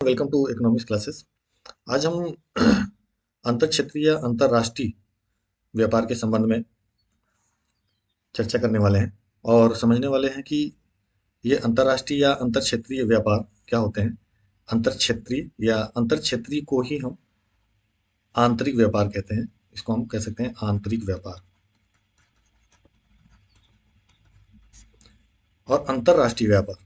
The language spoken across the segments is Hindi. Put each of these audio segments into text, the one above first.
Welcome to economics classes. आज हम अंतर क्षेत्रीय या अंतरराष्ट्रीय व्यापार के संबंध में चर्चा करने वाले हैं और समझने वाले हैं कि ये अंतरराष्ट्रीय या अंतर क्षेत्रीय व्यापार क्या होते हैं। अंतर क्षेत्रीय या अंतर क्षेत्रीय को ही हम आंतरिक व्यापार कहते हैं। इसको हम कह सकते हैं आंतरिक व्यापार। और अंतरराष्ट्रीय व्यापार,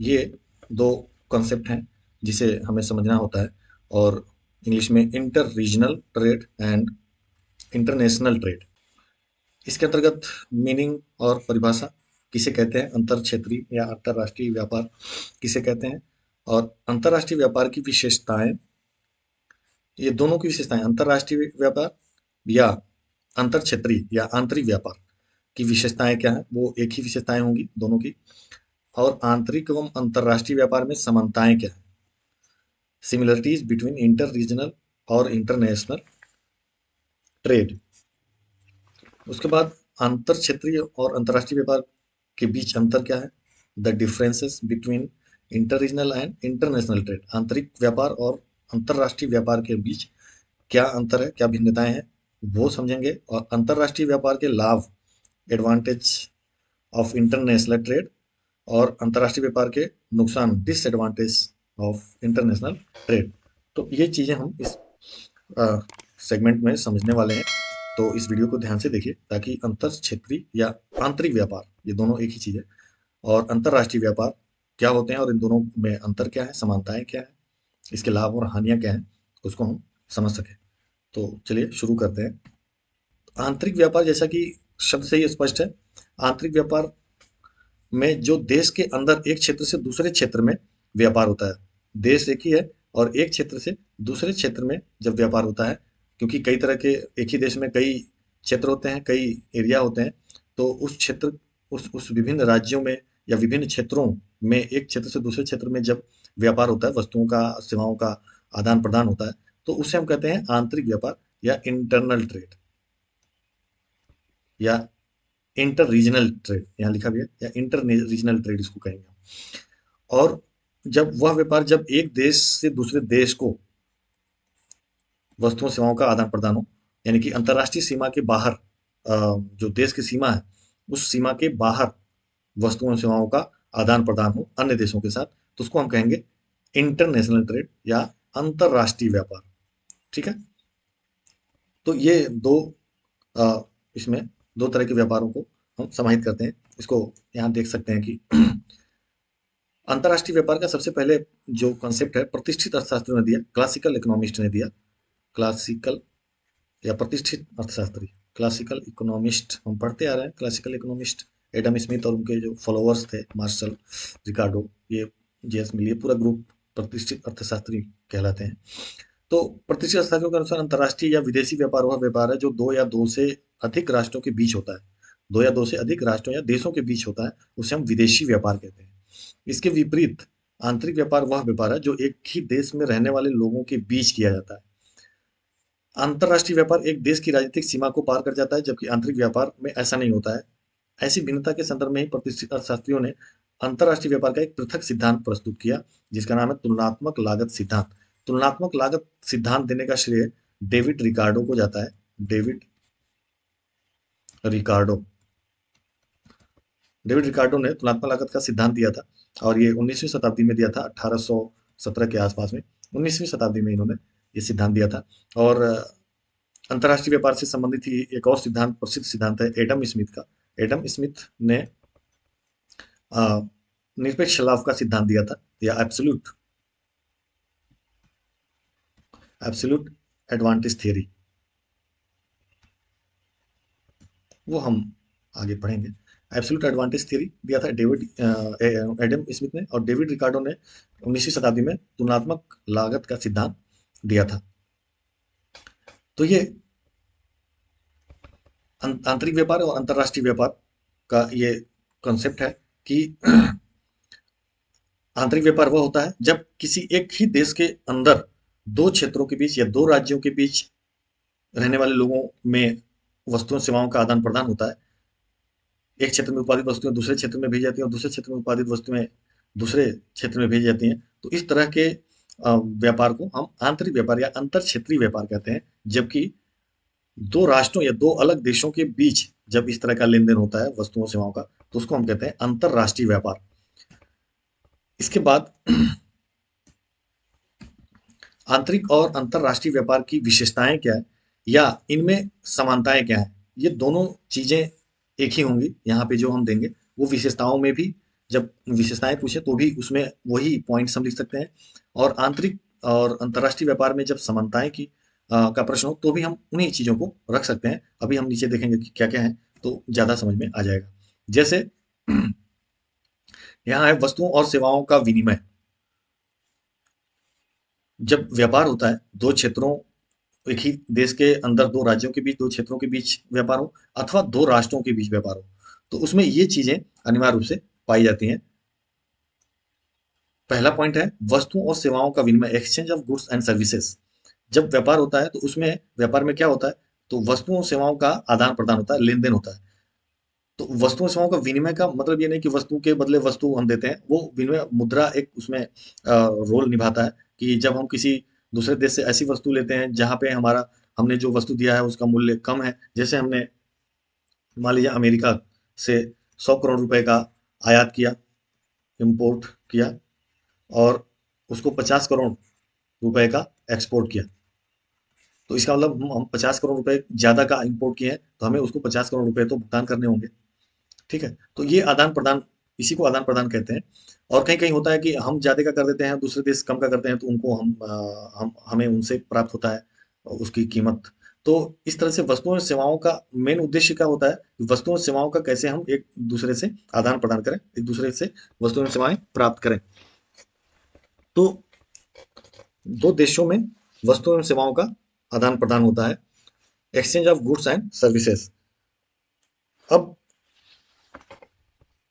ये दो कॉन्सेप्ट हैं जिसे हमें समझना होता है। और इंग्लिश में inter regional trade and international trade. इसके अंतर्गत मीनिंग और परिभाषा, किसे कहते हैं अंतर क्षेत्रीय या अंतरराष्ट्रीय व्यापार किसे कहते हैं, और अंतरराष्ट्रीय व्यापार की विशेषताएं, ये दोनों की विशेषताएं, अंतरराष्ट्रीय व्यापार या अंतर क्षेत्रीय या आंतरिक व्यापार की विशेषताएं क्या है, वो एक ही विशेषताएं होंगी दोनों की। और आंतरिक एवं अंतरराष्ट्रीय व्यापार में समानताएं क्या है, सिमिलरिटीज बिटवीन इंटर रीजनल और इंटरनेशनल ट्रेड। उसके बाद अंतर क्षेत्रीय और अंतर्राष्ट्रीय व्यापार के बीच अंतर क्या है, the differences between inter regional and international trade. आंतरिक व्यापार और अंतर्राष्ट्रीय व्यापार के बीच क्या अंतर है, क्या भिन्नताएं हैं, वो समझेंगे। और अंतर्राष्ट्रीय व्यापार के लाभ, एडवांटेज ऑफ इंटरनेशनल ट्रेड, और अंतर्राष्ट्रीय व्यापार के नुकसान, डिसएडवांटेज ऑफ इंटरनेशनल ट्रेड। तो ये चीजें हम इस सेगमेंट में समझने वाले हैं। तो इस वीडियो को ध्यान से देखिए ताकि अंतर क्षेत्रीय या आंतरिक व्यापार, ये दोनों एक ही चीज है, और अंतरराष्ट्रीय व्यापार क्या होते हैं और इन दोनों में अंतर क्या है, समानताएं क्या है, इसके लाभ और हानियां क्या है, उसको हम समझ सकें। तो चलिए शुरू करते हैं। आंतरिक व्यापार, जैसा कि शब्द से ही स्पष्ट है, आंतरिक व्यापार में जो देश के अंदर एक क्षेत्र से दूसरे क्षेत्र में व्यापार होता है। देश एक ही है और एक क्षेत्र से दूसरे क्षेत्र में जब व्यापार होता है, क्योंकि कई तरह के, एक ही देश में कई क्षेत्र होते हैं, कई एरिया होते हैं, तो उस क्षेत्र, उस विभिन्न राज्यों में या विभिन्न क्षेत्रों में एक क्षेत्र से दूसरे क्षेत्र में जब व्यापार होता है, वस्तुओं का, सेवाओं का आदान प्रदान होता है, तो उसे हम कहते हैं आंतरिक व्यापार या इंटरनल ट्रेड या इंटर रीजनल ट्रेड। यहाँ लिखा भी है, या इंटर रीजनल ट्रेड इसको कहेंगे। और जब वह व्यापार, जब एक देश से दूसरे देश को वस्तुओं सेवाओं का आदान प्रदान हो, यानी कि अंतर्राष्ट्रीय सीमा के बाहर, जो देश की सीमा है उस सीमा के बाहर वस्तुओं सेवाओं का आदान प्रदान हो अन्य देशों के साथ, तो उसको हम कहेंगे इंटरनेशनल ट्रेड या अंतर्राष्ट्रीय व्यापार। ठीक है। तो ये दो, अ, इसमें दो तरह के व्यापारों को हम समाहित करते हैं। इसको यहाँ देख सकते हैं कि अंतर्राष्ट्रीय व्यापार का सबसे पहले जो कॉन्सेप्ट है, प्रतिष्ठित अर्थशास्त्रियों ने दिया, क्लासिकल इकोनॉमिस्ट ने दिया। क्लासिकल या प्रतिष्ठित अर्थशास्त्री, क्लासिकल इकोनॉमिस्ट हम पढ़ते आ रहे हैं। क्लासिकल इकोनॉमिस्ट एडम स्मिथ और उनके जो फॉलोअर्स थे, मार्शल, रिकार्डो, ये जेएस मिल, ये पूरा ग्रुप प्रतिष्ठित अर्थशास्त्री कहलाते हैं। तो प्रतिष्ठित अर्थशास्त्रियों के अनुसार अंतर्राष्ट्रीय या विदेशी व्यापार वह व्यापार है जो दो या दो से अधिक राष्ट्रों के बीच होता है। दो या दो से अधिक राष्ट्रों या देशों के बीच होता है, उसे हम विदेशी व्यापार कहते हैं। इसके विपरीत आंतरिक व्यापार वह व्यापार है जो एक ही देश में रहने वाले लोगों के बीच किया जाता है। अंतरराष्ट्रीय व्यापार एक देश की राजनीतिक सीमा को पार कर जाता है, जबकि आंतरिक व्यापार में ऐसा नहीं होता है। ऐसी भिन्नता के संदर्भ में ही प्रतिष्ठित अर्थशास्त्रियों ने अंतरराष्ट्रीय व्यापार का एक पृथक सिद्धांत प्रस्तुत किया, जिसका नाम है तुलनात्मक लागत सिद्धांत। तुलनात्मक लागत सिद्धांत देने का श्रेय डेविड रिकार्डो को जाता है। डेविड रिकार्डो, डेविड रिकार्डो ने तुलनात्मक लागत का सिद्धांत दिया था, और ये 19वीं शताब्दी में दिया था, 1817 के आसपास में 19वीं शताब्दी में इन्होंने ये सिद्धांत दिया था। और अंतर्राष्ट्रीय व्यापार से संबंधित ही एक और सिद्धांत, प्रसिद्ध सिद्धांत है एडम स्मिथ का। एडम स्मिथ ने निरपेक्ष लाभ का सिद्धांत दिया था, या एब्सोल्यूट एब्सोल्यूट एडवांटेज थियरी, वो हम आगे पढ़ेंगे। एब्सोल्यूट एडवांटेज थियरी दिया था डेविड एडम स्मिथ ने, और डेविड रिकार्डो ने 19वीं शताब्दी में तुलनात्मक लागत का सिद्धांत दिया था। तो ये आंतरिक व्यापार और अंतर्राष्ट्रीय व्यापार का ये कॉन्सेप्ट है कि आंतरिक व्यापार वह होता है जब किसी एक ही देश के अंदर दो क्षेत्रों के बीच या दो राज्यों के बीच रहने वाले लोगों में वस्तुओं सेवाओं का आदान प्रदान होता है। एक क्षेत्र में उत्पादित वस्तुएं दूसरे क्षेत्र में भेजी जाती हैं और दूसरे क्षेत्र में उत्पादित वस्तुएं दूसरे क्षेत्र में भेजी जाती हैं। तो इस तरह के व्यापार को हम आंतरिक व्यापार या अंतर क्षेत्रीय व्यापार कहते हैं, जबकि दो राष्ट्रों या दो अलग देशों के बीच जब इस तरह का लेन देन होता है वस्तुओं सेवाओं का, तो उसको हम कहते हैं अंतरराष्ट्रीय व्यापार। इसके बाद आंतरिक और अंतरराष्ट्रीय व्यापार की विशेषताएं क्या है या इनमें समानताएं क्या है, ये दोनों चीजें एक ही होंगी यहाँ पे जो हम देंगे। वो विशेषताओं में भी जब विशेषताएं पूछे तो भी उसमें वही पॉइंट्स हम लिख सकते हैं, और आंतरिक और अंतरराष्ट्रीय व्यापार में जब समानताएं की का प्रश्न हो तो भी हम उन्हीं चीजों को रख सकते हैं। अभी हम नीचे देखेंगे कि क्या क्या है तो ज्यादा समझ में आ जाएगा। जैसे यहाँ है वस्तुओं और सेवाओं का विनिमय। जब व्यापार होता है दो क्षेत्रों, एक ही देश के अंदर दो राज्यों के बीच, दो क्षेत्रों के बीच व्यापार हो अथवा दो राष्ट्रों के बीच व्यापार हो, तो उसमें ये चीजें अनिवार्य रूप से पाई जाती हैं। पहला पॉइंट है वस्तुओं और सेवाओं का विनिमय, exchange of goods and services. जब व्यापार होता है तो उसमें व्यापार में क्या होता है, तो वस्तुओं और सेवाओं का आदान प्रदान होता है, लेन देन होता है। तो वस्तुओं और सेवाओं का विनिमय का मतलब ये नहीं कि वस्तु के बदले वस्तु हम देते हैं, वो विनिमय मुद्रा एक उसमें रोल निभाता है कि जब हम किसी दूसरे देश से ऐसी वस्तु लेते हैं जहाँ पे हमारा हमने जो वस्तु दिया है उसका मूल्य कम है। जैसे हमने मान लीजिए अमेरिका से 100 करोड़ रुपए का आयात किया, इंपोर्ट किया, और उसको 50 करोड़ रुपए का एक्सपोर्ट किया। तो इसका मतलब हम 50 करोड़ रुपए ज्यादा का इंपोर्ट किए हैं तो हमें उसको 50 करोड़ रुपए तो भुगतान करने होंगे। ठीक है, तो ये आदान प्रदान, इसी को आदान प्रदान कहते हैं। और कहीं कहीं होता है कि हम ज्यादा का कर देते हैं, दूसरे देश कम का करते हैं, तो उनको हम हमें उनसे प्राप्त होता है उसकी कीमत। तो इस तरह से वस्तुओं और सेवाओं का मेन उद्देश्य क्या होता है कि वस्तुओं और सेवाओं का कैसे हम एक दूसरे से आदान प्रदान करें, एक दूसरे से वस्तुएं और सेवाएं प्राप्त करें। तो दो देशों में वस्तुओं और सेवाओं का आदान प्रदान होता है, exchange of goods and services. अब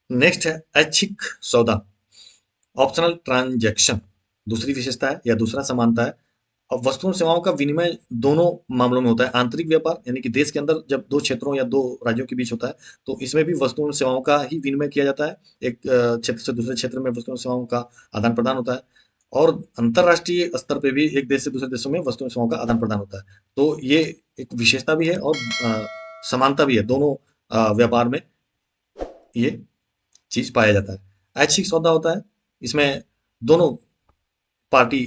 नेक्स्ट है ऐच्छिक सौदा, ऑप्शनल ट्रांजैक्शन। दूसरी विशेषता है या दूसरा समानता है, अब वस्तुओं और सेवाओं का विनिमय दोनों मामलों में होता है। आंतरिक व्यापार यानी कि देश के अंदर जब दो क्षेत्रों या दो राज्यों के बीच होता है तो इसमें भी वस्तुओं और सेवाओं का ही विनिमय किया जाता है, एक क्षेत्र से दूसरे क्षेत्र में वस्तुओं और सेवाओं का आदान प्रदान होता है। और अंतरराष्ट्रीय स्तर पे भी एक देश से दूसरे देशों में वस्तुओं और सेवाओं का आदान प्रदान होता है। तो ये एक विशेषता भी है और समानता भी है, दोनों व्यापार में ये चीज पाया जाता है। ऐच्छिक सौदा होता है, इसमें दोनों पार्टी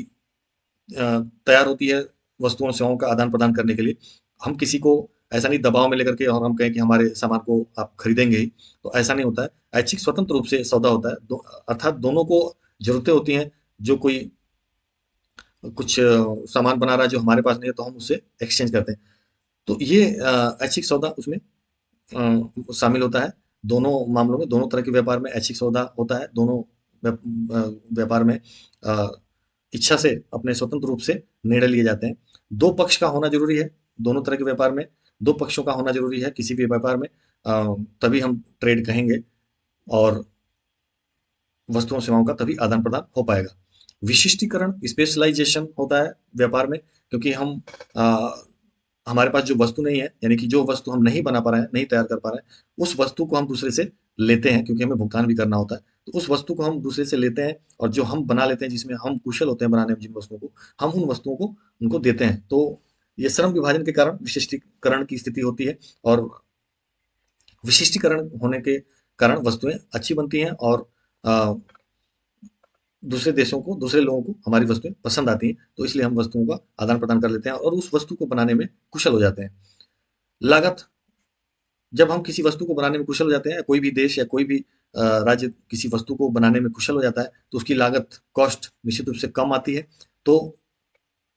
तैयार होती है वस्तुओं और सेवाओं का आदान प्रदान करने के लिए। हम किसी को ऐसा नहीं दबाव में लेकर के और हम कहें कि हमारे सामान को आप खरीदेंगे ही, तो ऐसा नहीं होता है। ऐच्छिक स्वतंत्र रूप से सौदा होता है, अर्थात दोनों को जरूरतें होती हैं। जो कोई कुछ सामान बना रहा है जो हमारे पास नहीं है तो हम उससे एक्सचेंज करते हैं। तो ये ऐच्छिक सौदा उसमें शामिल होता है। दोनों मामलों में, दोनों तरह के व्यापार में ऐच्छिक सौदा होता है। दोनों व्यापार में अ, इच्छा से अपने स्वतंत्र रूप से निर्णय लिए जाते हैं। दो पक्ष का होना जरूरी है, दोनों तरह के व्यापार में दो पक्षों का होना जरूरी है किसी भी व्यापार में, तभी हम ट्रेड कहेंगे और वस्तुओं सेवाओं का तभी आदान प्रदान हो पाएगा। विशिष्टीकरण, स्पेशलाइजेशन होता है व्यापार में, क्योंकि हम अ, हमारे पास जो वस्तु नहीं है, यानी कि जो वस्तु हम नहीं बना पा रहे हैं, नहीं तैयार कर पा रहे हैं, उस वस्तु को हम दूसरे से लेते हैं क्योंकि हमें भुगतान भी करना होता है। तो उस वस्तु को हम दूसरे से लेते हैं और जो हम बना लेते हैं, जिसमें हम कुशल होते हैं बनाने में जिन वस्तुओं को, हम उन वस्तुओं को उनको देते हैं। तो ये श्रम विभाजन के कारण विशिष्टीकरण की स्थिति होती है, और विशिष्टीकरण होने के कारण वस्तुएं अच्छी बनती हैं और अ, दूसरे देशों को, दूसरे लोगों को हमारी वस्तुएं पसंद आती हैं, तो इसलिए हम वस्तुओं का आदान प्रदान कर लेते हैं और उस वस्तु को बनाने में कुशल हो जाते हैं। लागत, जब हम किसी वस्तु को बनाने में कुशल हो जाते हैं, कोई भी देश या कोई भी राज्य किसी वस्तु को बनाने में कुशल हो जाता है, तो उसकी लागत, कॉस्ट निश्चित रूप से कम आती है। तो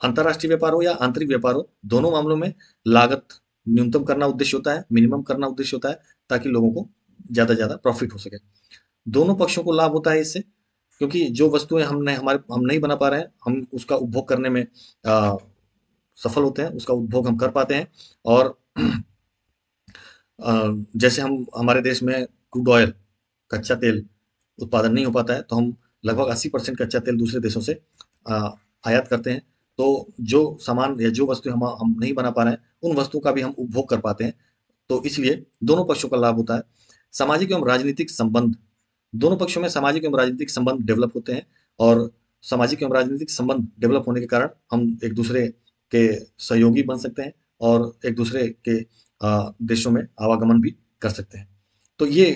अंतरराष्ट्रीय व्यापार हो या आंतरिक व्यापार हो, दोनों मामलों में लागत न्यूनतम करना उद्देश्य होता है, मिनिमम करना उद्देश्य होता है, ताकि लोगों को ज्यादा से ज्यादा प्रॉफिट हो सके। दोनों पक्षों को लाभ होता है इससे, क्योंकि जो वस्तुएं हम नहीं बना पा रहे हैं, हम उसका उपभोग करने में सफल होते हैं, उसका उपभोग हम कर पाते हैं। और जैसे हम हमारे देश में क्रूड ऑयल, कच्चा तेल उत्पादन नहीं हो पाता है, तो हम लगभग 80% कच्चा तेल दूसरे देशों से अ, आयात करते हैं। तो जो सामान या जो वस्तु हम नहीं बना पा रहे हैं, उन वस्तुओं का भी हम उपभोग कर पाते हैं। तो इसलिए दोनों पक्षों का लाभ होता है। सामाजिक एवं राजनीतिक संबंध, दोनों पक्षों में सामाजिक एवं राजनीतिक संबंध डेवलप होते हैं, और सामाजिक एवं राजनीतिक संबंध डेवलप होने के कारण हम एक दूसरे के सहयोगी बन सकते हैं और एक दूसरे के देशों में आवागमन भी कर सकते हैं। तो ये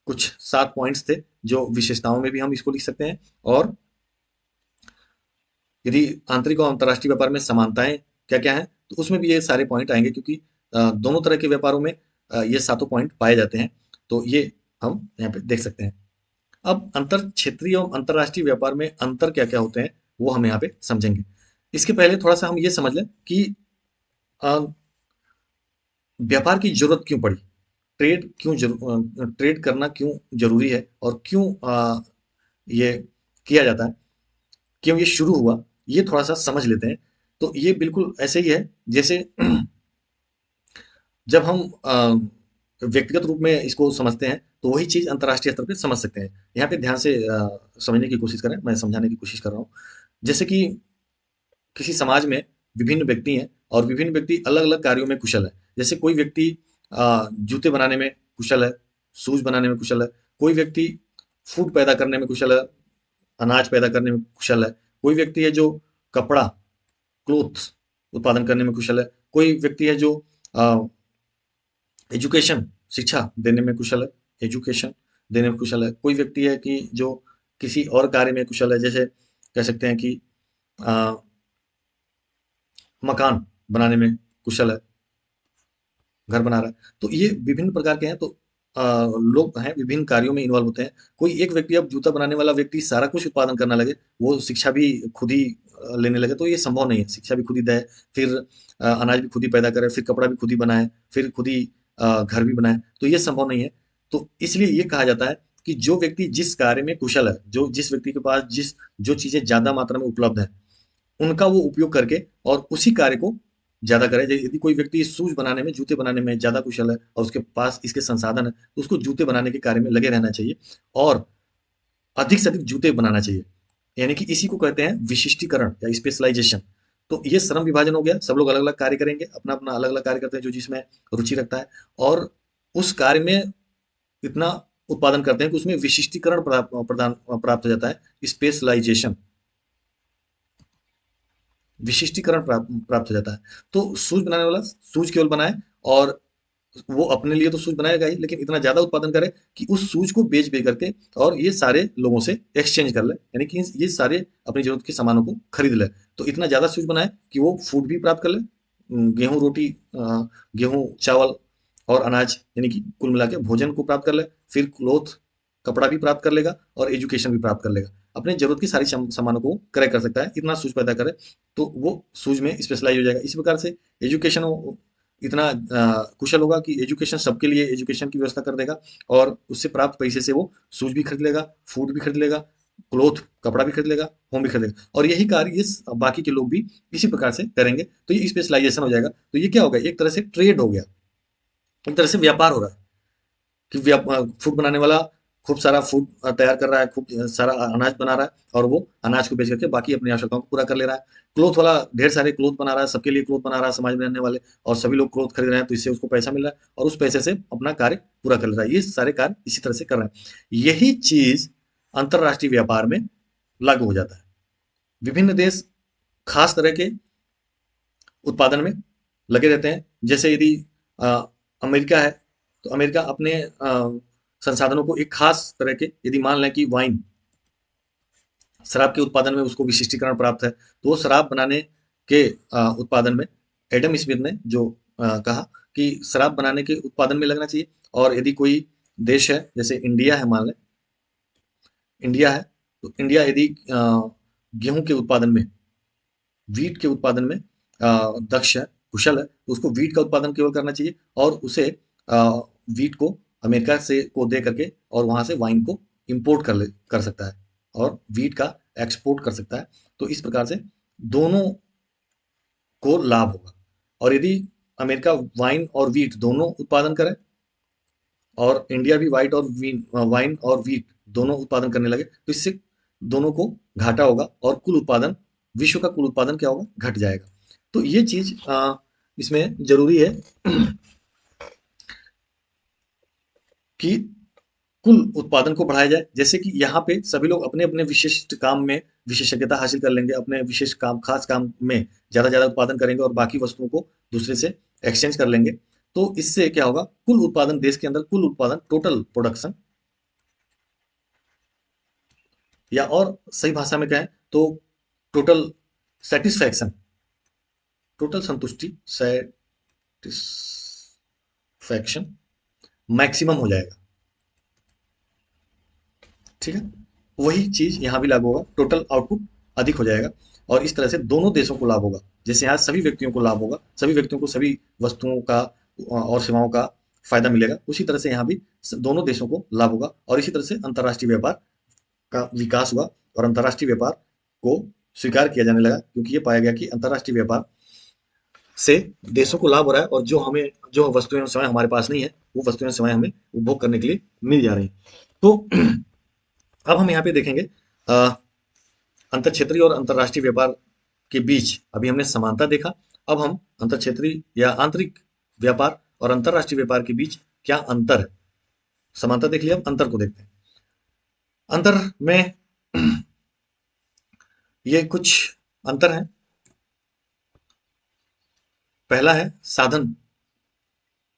कुछ 7 पॉइंट्स थे जो विशेषताओं में भी हम इसको लिख सकते हैं। और यदि आंतरिक और अंतर्राष्ट्रीय व्यापार में समानताएं क्या क्या हैं, तो उसमें भी ये सारे पॉइंट आएंगे, क्योंकि दोनों तरह के व्यापारों में ये सातों पॉइंट पाए जाते हैं। तो ये हम यहाँ पे देख सकते हैं। अब अंतर क्षेत्रीय और अंतर्राष्ट्रीय व्यापार में अंतर क्या क्या होते हैं, वो हम यहाँ पे समझेंगे। इसके पहले थोड़ा सा हम ये समझ लें कि अ, व्यापार की जरूरत क्यों पड़ी, ट्रेड करना क्यों जरूरी है, और क्यों ये किया जाता है, क्यों ये शुरू हुआ, ये थोड़ा सा समझ लेते हैं। तो ये बिल्कुल ऐसे ही है जैसे जब हम व्यक्तिगत रूप में इसको समझते हैं, तो वही चीज अंतर्राष्ट्रीय स्तर पे समझ सकते हैं। यहाँ पे ध्यान से समझने की कोशिश करें, मैं समझाने की कोशिश कर रहा हूँ। जैसे कि किसी समाज में विभिन्न व्यक्ति हैं और विभिन्न व्यक्ति अलग अलग कार्यों में कुशल है। जैसे कोई व्यक्ति जूते बनाने में कुशल है, शूज बनाने में कुशल है। कोई व्यक्ति फूड पैदा करने में कुशल है, अनाज पैदा करने में कुशल है। कोई व्यक्ति है जो कपड़ा, क्लोथ उत्पादन करने में कुशल है। कोई व्यक्ति है जो एजुकेशन, शिक्षा देने में कुशल है, एजुकेशन देने में कुशल है। कोई व्यक्ति है कि जो किसी और कार्य में कुशल है, जैसे कह सकते हैं कि अ, मकान बनाने में कुशल है, घर बना रहा है। तो ये विभिन्न प्रकार के हैं। तो लोग हैं विभिन्न कार्यों में इन्वॉल्व होते हैं। कोई एक व्यक्ति, अब जूता बनाने वाला व्यक्ति सारा कुछ उत्पादन करना लगे, वो शिक्षा भी खुद ही लेने लगे, तो ये संभव नहीं है। शिक्षा भी खुद ही दे, फिर अनाज भी खुद ही पैदा करे, फिर कपड़ा भी खुद ही बनाए, फिर खुद ही घर भी बनाए, तो ये संभव नहीं है। तो इसलिए ये कहा जाता है कि जो व्यक्ति जिस कार्य में कुशल है, जो जिस व्यक्ति के पास जो चीजें ज्यादा मात्रा में उपलब्ध है, उनका वो उपयोग करके और उसी कार्य को ज़्यादा करे। यदि कोई व्यक्ति शूज़ बनाने में, जूते बनाने में ज़्यादा कुशल है और उसके पास इसके संसाधन है, तो उसको जूते बनाने के कार्य में लगे रहना चाहिए और अधिक से अधिक जूते बनाना चाहिए। यानी कि इसी को कहते हैं विशिष्टीकरण या स्पेशलाइजेशन। तो ये श्रम विभाजन हो गया, सब लोग अलग अलग कार्य करेंगे, अपना अपना अलग अलग कार्य करते हैं जो जिसमें रुचि रखता है, और उस कार्य में इतना उत्पादन करते हैं कि उसमें विशिष्टीकरण प्राप्त हो जाता है, स्पेशलाइजेशन, विशिष्टीकरण प्राप्त हो जाता है। तो शूज बनाने वाला शूज केवल बनाए, और वो अपने लिए तो शूज बनाएगा ही, लेकिन इतना ज्यादा उत्पादन करे कि उस शूज को बेच बेच करके और ये सारे लोगों से एक्सचेंज कर ले, यानी कि ये सारे अपनी जरूरत के सामानों को खरीद ले। तो इतना ज्यादा शूज बनाए कि वो फूड भी प्राप्त कर ले, गेहूं रोटी, गेहूं चावल और अनाज, यानी कि कुल मिला के भोजन को प्राप्त कर ले, फिर क्लोथ, कपड़ा भी प्राप्त कर लेगा और एजुकेशन भी प्राप्त कर लेगा। अपने जरूरत की सारी सामानों को क्रय कर सकता है, इतना सूज पैदा करे तो वो सूज में स्पेशलाइज हो जाएगा। इसी प्रकार से एजुकेशन इतना कुशल होगा कि एजुकेशन सबके लिए एजुकेशन की व्यवस्था कर देगा, और उससे प्राप्त पैसे से वो शूज भी खरीद लेगा, फूड भी खरीद लेगा, क्लोथ, कपड़ा भी खरीद लेगा, होम भी खरीद लेगा, और यही कार्य ये बाकी के लोग भी इसी प्रकार से करेंगे। तो ये स्पेशलाइजेशन हो जाएगा। तो ये क्या होगा, एक तरह से ट्रेड हो गया, एक तरह से व्यापार हो रहा है कि फूड बनाने वाला खूब सारा फूड तैयार कर रहा है, खूब सारा अनाज बना रहा है, और वो अनाज को बेच करके बाकी अपनी आवश्यकताओं को पूरा कर ले रहा है। क्लोथ वाला ढेर सारे क्लोथ बना रहा है, सबके लिए क्लोथ बना रहा है समाज में रहने वाले, और सभी लोग क्लोथ खरीद रहे हैं, तो इससे उसको पैसा मिल रहा है और उस पैसे से अपना कार्य पूरा कर ले रहा है। ये सारे कार्य इसी तरह से कर रहे हैं। यही चीज अंतरराष्ट्रीय व्यापार में लागू हो जाता है। विभिन्न देश खास तरह के उत्पादन में लगे रहते हैं। जैसे यदि अ, अमेरिका है, तो अमेरिका अपने संसाधनों को एक खास तरह के, यदि मान लें कि वाइन, शराब के उत्पादन में उसको विशिष्टीकरण प्राप्त है, तो वो शराब बनाने के उत्पादन में एडम स्मिथ ने जो कहा कि शराब बनाने के उत्पादन में लगना चाहिए। और यदि कोई देश है, जैसे इंडिया है, मान लें इंडिया है, तो इंडिया यदि गेहूं के उत्पादन में, वीट के उत्पादन में दक्ष है, कुशल है, तो उसको वीट का उत्पादन केवल करना चाहिए, और उसे वीट को अमेरिका से को दे करके और वहां से वाइन को इंपोर्ट कर सकता है, और वीट का एक्सपोर्ट कर सकता है। तो इस प्रकार से दोनों को लाभ होगा। और यदि अमेरिका वाइन और वीट दोनों उत्पादन करे, और इंडिया भी वाइन और वीट दोनों उत्पादन करने लगे, तो इससे दोनों को घाटा होगा, और कुल उत्पादन, विश्व का कुल उत्पादन क्या होगा, घट जाएगा। तो ये चीज इसमें जरूरी है कि कुल उत्पादन को बढ़ाया जाए, जैसे कि यहाँ पे सभी लोग अपने अपने विशिष्ट काम में विशेषज्ञता हासिल कर लेंगे, अपने विशेष काम खास काम में ज़्यादा ज़्यादा उत्पादन करेंगे और बाकी वस्तुओं को दूसरे से एक्सचेंज कर लेंगे। तो इससे क्या होगा, कुल उत्पादन, देश के अंदर कुल उत्पादन, टोटल प्रोडक्शन, या और सही भाषा में कहें तो टोटल सेटिस्फैक्शन, टोटल संतुष्टि, सेटिस्फैक्शन मैक्सिमम हो जाएगा। ठीक है, वही चीज यहाँ भी लागू होगा, टोटल आउटपुट अधिक हो जाएगा और इस तरह से दोनों देशों को लाभ होगा। जैसे यहाँ सभी व्यक्तियों को लाभ होगा, सभी व्यक्तियों को सभी वस्तुओं का और सेवाओं का फायदा मिलेगा, उसी तरह से यहाँ भी दोनों देशों को लाभ होगा और इसी तरह से अंतर्राष्ट्रीय व्यापार का विकास हुआ और अंतर्राष्ट्रीय व्यापार को स्वीकार किया जाने लगा, क्योंकि ये पाया गया कि अंतर्राष्ट्रीय व्यापार से देशों को लाभ हो रहा है और जो वस्तुएं और सेवाएं हमारे पास नहीं है, वो वस्तुएं और सेवाएं हमें उपभोग करने के लिए मिल जा रही हैं। तो अब हम यहाँ पे देखेंगे अंतर क्षेत्रीय और अंतर्राष्ट्रीय व्यापार के बीच अभी हमने समानता देखा। अब हम अंतर क्षेत्रीय या आंतरिक व्यापार और अंतर्राष्ट्रीय व्यापार के बीच क्या अंतर है, समानता देख लिया, अब अंतर को देखते हैं। अंतर में ये कुछ अंतर है। पहला है साधन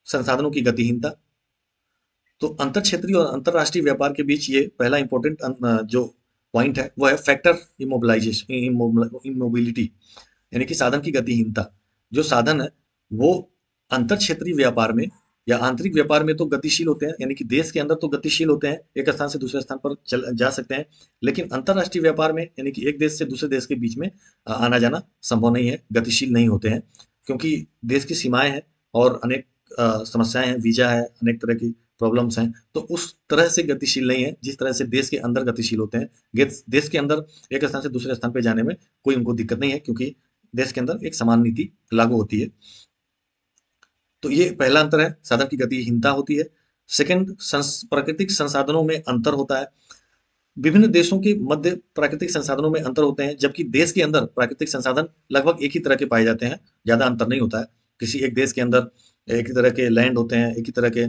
संसाधनों की गतिहीनता। तो अंतर क्षेत्रीय और अंतर्राष्ट्रीय व्यापार के बीच ये पहला इंपॉर्टेंट जो पॉइंट है वो है फैक्टर इमोबिलाइजेशन, इमोबिलिटी, यानी कि साधन की गतिहीनता। जो साधन है वो अंतर क्षेत्रीय व्यापार में या आंतरिक व्यापार में तो गतिशील होते हैं, यानी कि देश के अंदर तो गतिशील होते हैं, एक स्थान से दूसरे स्थान पर चल जा सकते हैं, लेकिन अंतर्राष्ट्रीय व्यापार में यानी कि एक देश से दूसरे देश के बीच में आना जाना संभव नहीं है, गतिशील नहीं होते हैं, क्योंकि देश की सीमाएं हैं और अनेक समस्याएं हैं, वीजा है, अनेक तरह की प्रॉब्लम्स हैं, तो उस तरह से गतिशील नहीं है जिस तरह से देश के अंदर गतिशील होते हैं। देश के अंदर एक स्थान से दूसरे स्थान पर जाने में कोई उनको दिक्कत नहीं है, क्योंकि देश के अंदर एक समान नीति लागू होती है। तो ये पहला अंतर है, साधन की गतिहीनता होती है। सेकंड, प्राकृतिक संसाधनों में अंतर होता है। विभिन्न देशों के मध्य प्राकृतिक संसाधनों में अंतर होते हैं, जबकि देश के अंदर प्राकृतिक संसाधन लगभग एक ही तरह के पाए जाते हैं, ज्यादा अंतर नहीं होता है। किसी एक देश के अंदर एक ही तरह के लैंड होते हैं, एक ही तरह के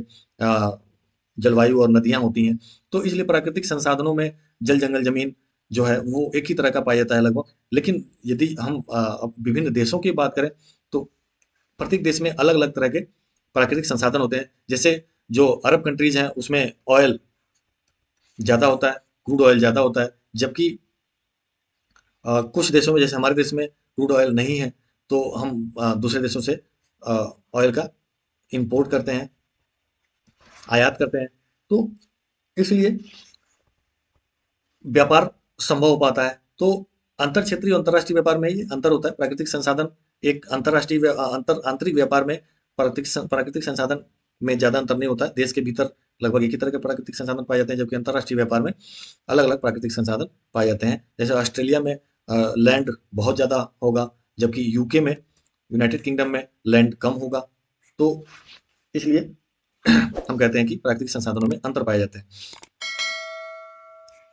जलवायु और नदियां होती हैं, तो इसलिए प्राकृतिक संसाधनों में जल जंगल जमीन जो है वो एक ही तरह का पाया जाता है लगभग। लेकिन यदि हम अब विभिन्न देशों की बात करें तो प्रत्येक देश में अलग अलग तरह के प्राकृतिक संसाधन होते हैं। जैसे जो अरब कंट्रीज हैं उसमें ऑयल ज़्यादा होता है, क्रूड ऑयल ज़्यादा होता है, जबकि कुछ देशों में जैसे हमारे देश में क्रूड ऑयल नहीं है, तो हम दूसरे देशों से ऑयल का इंपोर्ट करते हैं, आयात करते हैं। तो इसलिए व्यापार संभव हो पाता है। तो अंतर क्षेत्रीय और अंतर्राष्ट्रीय व्यापार में ये अंतर होता है। प्राकृतिक संसाधन एक अंतर्राष्ट्रीय आंतरिक व्यापार में प्राकृतिक संसाधन में ज्यादा अंतर नहीं होता है। देश के भीतर लगभग एक ही तरह के प्राकृतिक संसाधन पाए जाते हैं, जबकि अंतर्राष्ट्रीय व्यापार में अलग अलग प्राकृतिक संसाधन पाए जाते हैं। जैसे ऑस्ट्रेलिया में लैंड बहुत ज्यादा होगा, जबकि यूके में, यूनाइटेड किंगडम में लैंड कम होगा। तो इसलिए हम कहते हैं कि प्राकृतिक संसाधनों में अंतर पाए जाते हैं।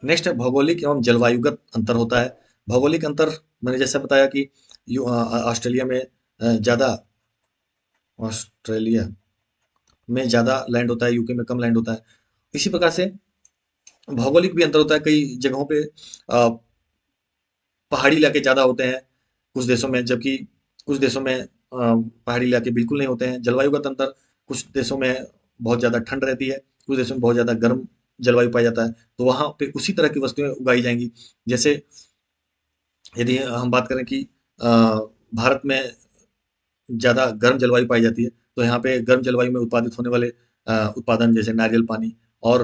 नेक्स्ट है भौगोलिक एवं जलवायुगत अंतर होता है। भौगोलिक अंतर मैंने जैसे बताया कि ऑस्ट्रेलिया में ज़्यादा ऑस्ट्रेलिया में ज़्यादा लैंड होता है, यूके में कम लैंड होता है। इसी प्रकार से भौगोलिक भी अंतर होता है। कई जगहों पे पहाड़ी इलाके ज़्यादा होते हैं कुछ देशों में, जबकि कुछ देशों में पहाड़ी इलाके बिल्कुल नहीं होते हैं। जलवायुगत अंतर, कुछ देशों में बहुत ज़्यादा ठंड रहती है, कुछ देशों में बहुत ज़्यादा गर्म जलवायु पाया जाता है, तो वहाँ पे उसी तरह की वस्तुएं उगाई जाएंगी। जैसे यदि हम बात करें कि भारत में ज़्यादा गर्म जलवायु पाई जाती है, तो यहाँ पे गर्म जलवायु में उत्पादित होने वाले उत्पादन जैसे नारियल पानी और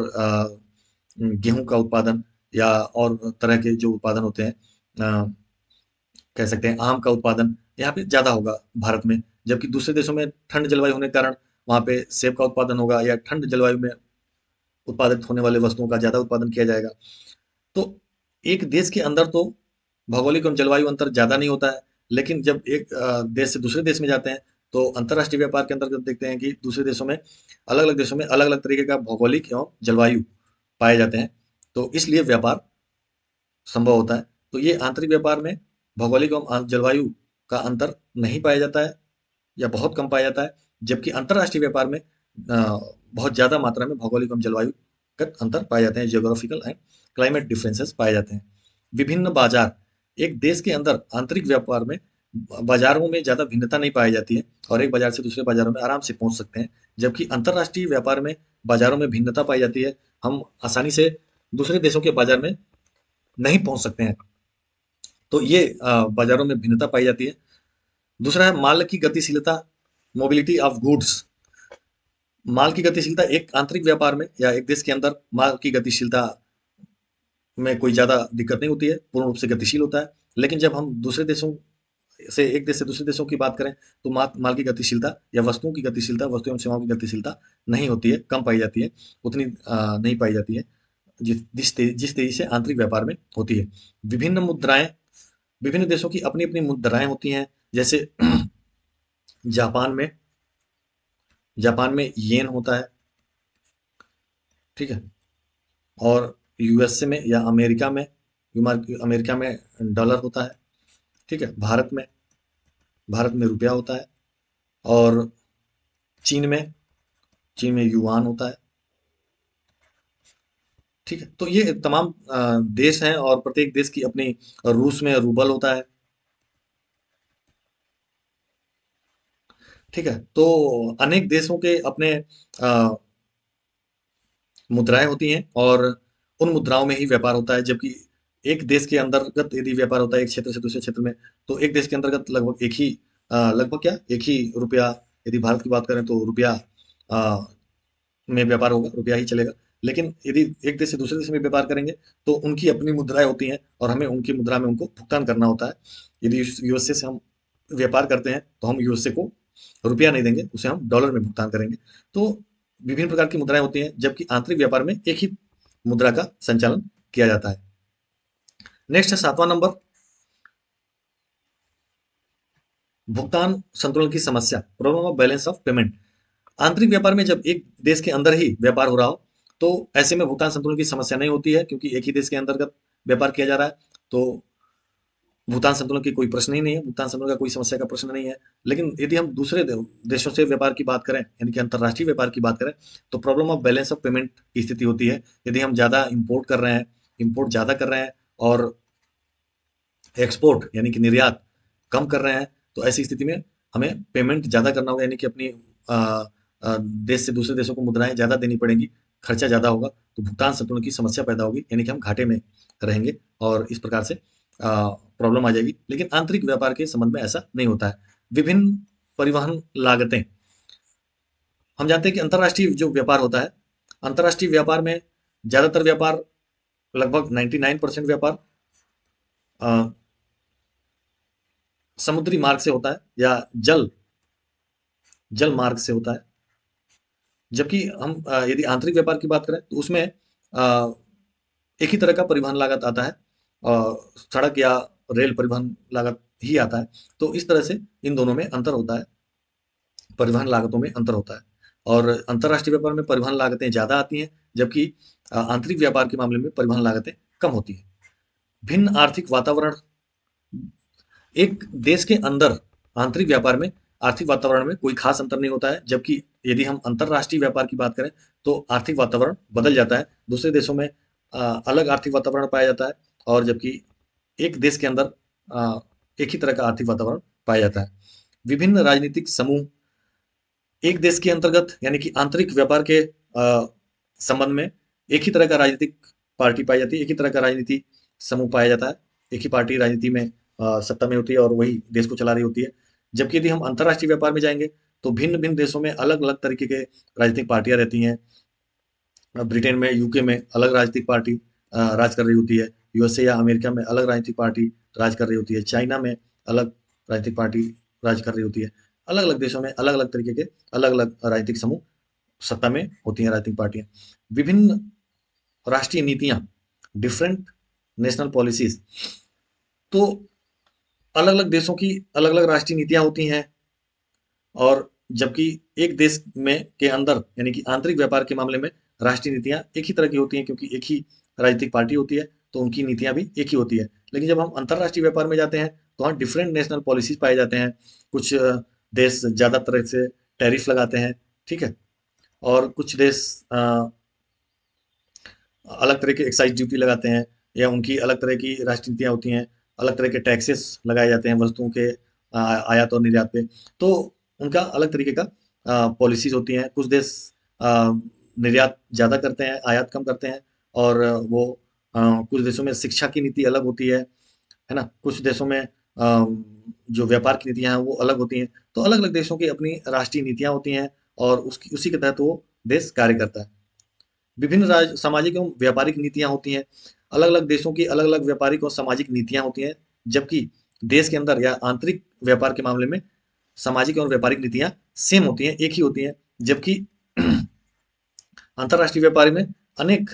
गेहूं का उत्पादन या और तरह के जो उत्पादन होते हैं, कह सकते हैं आम का उत्पादन यहाँ पे ज़्यादा होगा भारत में। जबकि दूसरे देशों में ठंड जलवायु होने के कारण वहाँ पे सेब का उत्पादन होगा या ठंड जलवायु में उत्पादित होने वाले वस्तुओं का ज़्यादा उत्पादन किया जाएगा। तो एक देश के अंदर तो भौगोलिक एवं जलवायु अंतर ज़्यादा नहीं होता है, लेकिन जब एक देश से दूसरे देश में जाते हैं तो अंतर्राष्ट्रीय व्यापार के अंतर्गत देखते हैं कि दूसरे देशों में, अलग अलग देशों में अलग अलग तरीके का भौगोलिक एवं जलवायु पाए जाते हैं, तो इसलिए व्यापार संभव होता है। तो ये आंतरिक व्यापार में भौगोलिक एवं जलवायु का अंतर नहीं पाया जाता है या बहुत कम पाया जाता है, जबकि अंतर्राष्ट्रीय व्यापार में बहुत ज़्यादा मात्रा में भौगोलिक एवं जलवायु अंतर पाए जाते हैं, जियोग्राफिकल एंड क्लाइमेट डिफरेंसेस पाए जाते हैं। विभिन्न बाजार, एक देश के अंदर आंतरिक व्यापार में बाजारों में ज़्यादा भिन्नता नहीं पाई जाती है और एक बाजार से दूसरे बाजारों में आराम से पहुंच सकते हैं, जबकि अंतर्राष्ट्रीय व्यापार में बाजारों में भिन्नता पाई जाती है। हम आसानी से दूसरे देशों के बाजार में नहीं पहुंच सकते हैं, तो ये बाजारों में भिन्नता पाई जाती है। दूसरा है माल की गतिशीलता, मोबिलिटी ऑफ गुड्स। माल की गतिशीलता एक आंतरिक व्यापार में या एक देश के अंदर माल की गतिशीलता में कोई ज़्यादा दिक्कत नहीं होती है, पूर्ण रूप से गतिशील होता है। लेकिन जब हम दूसरे देशों से एक देश से दूसरे देशों की बात करें, तो माल की गतिशीलता या वस्तुओं की गतिशीलता, वस्तु एवं सेवाओं की गतिशीलता नहीं होती है, कम पाई जाती है, उतनी नहीं पाई जाती है जिस तेजी से आंतरिक व्यापार में होती है। विभिन्न मुद्राएं, विभिन्न देशों की अपनी अपनी मुद्राएं होती हैं। जैसे जापान में जापान में येन होता है, ठीक है। और यूएसए में या अमेरिका में डॉलर होता है, ठीक है। भारत में रुपया होता है। और चीन में चीन में युआन होता है, ठीक है। तो ये तमाम देश हैं और प्रत्येक देश की अपनी, रूस में रूबल होता है, ठीक है। तो अनेक देशों के अपने मुद्राएं होती हैं और उन मुद्राओं में ही व्यापार होता है। जबकि एक देश के अंतर्गत यदि व्यापार होता है एक क्षेत्र से दूसरे क्षेत्र में, तो एक देश के अंतर्गत लगभग क्या एक ही रुपया, यदि भारत की बात करें तो रुपया में व्यापार होगा, रुपया ही चलेगा। लेकिन यदि एक देश से दूसरे देश में व्यापार करेंगे, तो उनकी अपनी मुद्राएं होती हैं और हमें उनकी मुद्रा में उनको भुगतान करना होता है। यदि यूएसए से हम व्यापार करते हैं, तो हम यूएसए को रुपया नहीं देंगे, उसे हम डॉलर में भुगतान करेंगे। तो विभिन्न प्रकार की मुद्राएं होती हैं, जबकि आंतरिक व्यापार में एक ही मुद्रा का संचालन किया जाता है। नेक्स्ट है 7वां नंबर, भुगतान संतुलन की समस्या, problem of balance of payment. आंतरिक व्यापार में जब एक देश के अंदर ही व्यापार हो रहा हो, तो ऐसे में भुगतान संतुलन की समस्या नहीं होती है, क्योंकि एक ही देश के अंतर्गत व्यापार किया जा रहा है। तो भुगतान संतुलन की कोई प्रश्न ही नहीं है, भुगतान संतुलन का कोई समस्या का प्रश्न नहीं है। लेकिन यदि हम दूसरे देशों से व्यापार की बात करें, यानी कि अंतर्राष्ट्रीय व्यापार की बात करें, तो problem of balance of payment की स्थिति होती है। यदि हम ज़्यादा इम्पोर्ट ज़्यादा कर रहे हैं और एक्सपोर्ट यानी कि निर्यात कम कर रहे हैं, तो ऐसी स्थिति में हमें पेमेंट ज़्यादा करना होगा, यानी कि अपनी अ, देश से दूसरे देशों को मुद्राएं ज़्यादा देनी पड़ेंगी, खर्चा ज़्यादा होगा, तो भुगतान संतुलन की समस्या पैदा होगी, यानी कि हम घाटे में रहेंगे और इस प्रकार से प्रॉब्लम आ जाएगी। लेकिन आंतरिक व्यापार के संबंध में ऐसा नहीं होता है। विभिन्न परिवहन लागतें, हम जानते हैं कि अंतर्राष्ट्रीय जो व्यापार होता है, अंतर्राष्ट्रीय व्यापार में ज़्यादातर व्यापार, लगभग 99% व्यापार समुद्री मार्ग से होता है या जल मार्ग से होता है। जबकि हम यदि आंतरिक व्यापार की बात करें, तो उसमें एक ही तरह का परिवहन लागत आता है, सड़क या रेल परिवहन लागत ही आता है। तो इस तरह से इन दोनों में अंतर होता है, परिवहन लागतों में अंतर होता है। और अंतर्राष्ट्रीय व्यापार में परिवहन लागतें ज़्यादा आती हैं, जबकि आंतरिक व्यापार के मामले में परिवहन लागतें कम होती हैं। भिन्न आर्थिक वातावरण, एक देश के अंदर आंतरिक व्यापार में आर्थिक वातावरण में कोई खास अंतर नहीं होता है, जबकि यदि हम अंतर्राष्ट्रीय व्यापार की बात करें, तो आर्थिक वातावरण बदल जाता है। दूसरे देशों में अलग आर्थिक वातावरण पाया जाता है, और जबकि एक देश के अंदर एक ही तरह का आर्थिक वातावरण पाया जाता है। विभिन्न राजनीतिक समूह, एक देश के अंतर्गत यानी कि आंतरिक व्यापार के संबंध में एक ही तरह का राजनीतिक पार्टी पाई जाती है, एक ही तरह का राजनीति समूह पाया जाता है। एक ही पार्टी राजनीति में सत्ता में होती है और वही देश को चला रही होती है। जबकि यदि हम अंतर्राष्ट्रीय व्यापार में जाएंगे, तो भिन्न भिन्न देशों में अलग अलग तरीके के राजनीतिक पार्टियां रहती हैं। ब्रिटेन में, यूके में अलग राजनीतिक पार्टी राज कर रही होती है। यूएसए या अमेरिका में अलग राजनीतिक पार्टी राज कर रही होती है। चाइना में अलग राजनीतिक पार्टी राज कर रही होती है। अलग अलग देशों में अलग अलग तरीके के अलग अलग राजनीतिक समूह सत्ता में होती हैं, राजनीतिक पार्टियां। विभिन्न राष्ट्रीय नीतियां, डिफरेंट नेशनल पॉलिसीज, तो अलग अलग देशों की अलग अलग राष्ट्रीय नीतियां होती हैं। और जबकि एक देश में के अंदर यानी कि आंतरिक व्यापार के मामले में राष्ट्रीय नीतियां एक ही तरह की होती हैं, क्योंकि एक ही राजनीतिक पार्टी होती है, तो उनकी नीतियां भी एक ही होती है। लेकिन जब हम अंतर्राष्ट्रीय व्यापार में जाते हैं, तो वहाँ डिफरेंट नेशनल पॉलिसीज पाए जाते हैं। कुछ देश ज़्यादा तरह से टैरिफ लगाते हैं, ठीक है। और कुछ देश अलग तरह की एक्साइज ड्यूटी लगाते हैं, या उनकी अलग तरह की राजनीतियाँ होती हैं, अलग तरह के टैक्सेस लगाए जाते हैं वस्तुओं के आयात और निर्यात पे। तो उनका अलग तरीके का पॉलिसीज होती हैं। कुछ देश अ, निर्यात ज़्यादा करते हैं, आयात कम करते हैं। और वो कुछ देशों में शिक्षा की नीति अलग होती है ना? कुछ देशों में जो व्यापार की नीतियाँ हैं वो अलग होती हैं। तो अलग-अलग देशों की अपनी राष्ट्रीय नीतियाँ होती हैं, और उसकी उसी के तहत वो देश कार्य करता है। विभिन्न सामाजिक एवं व्यापारिक नीतियाँ होती हैं। अलग-अलग देशों की अलग-अलग व्यापारिक और सामाजिक नीतियाँ होती हैं, जबकि देश के अंदर या आंतरिक व्यापार के मामले में सामाजिक और व्यापारिक नीतियाँ सेम होती हैं, एक ही होती हैं। जबकि अंतर्राष्ट्रीय व्यापार में अनेक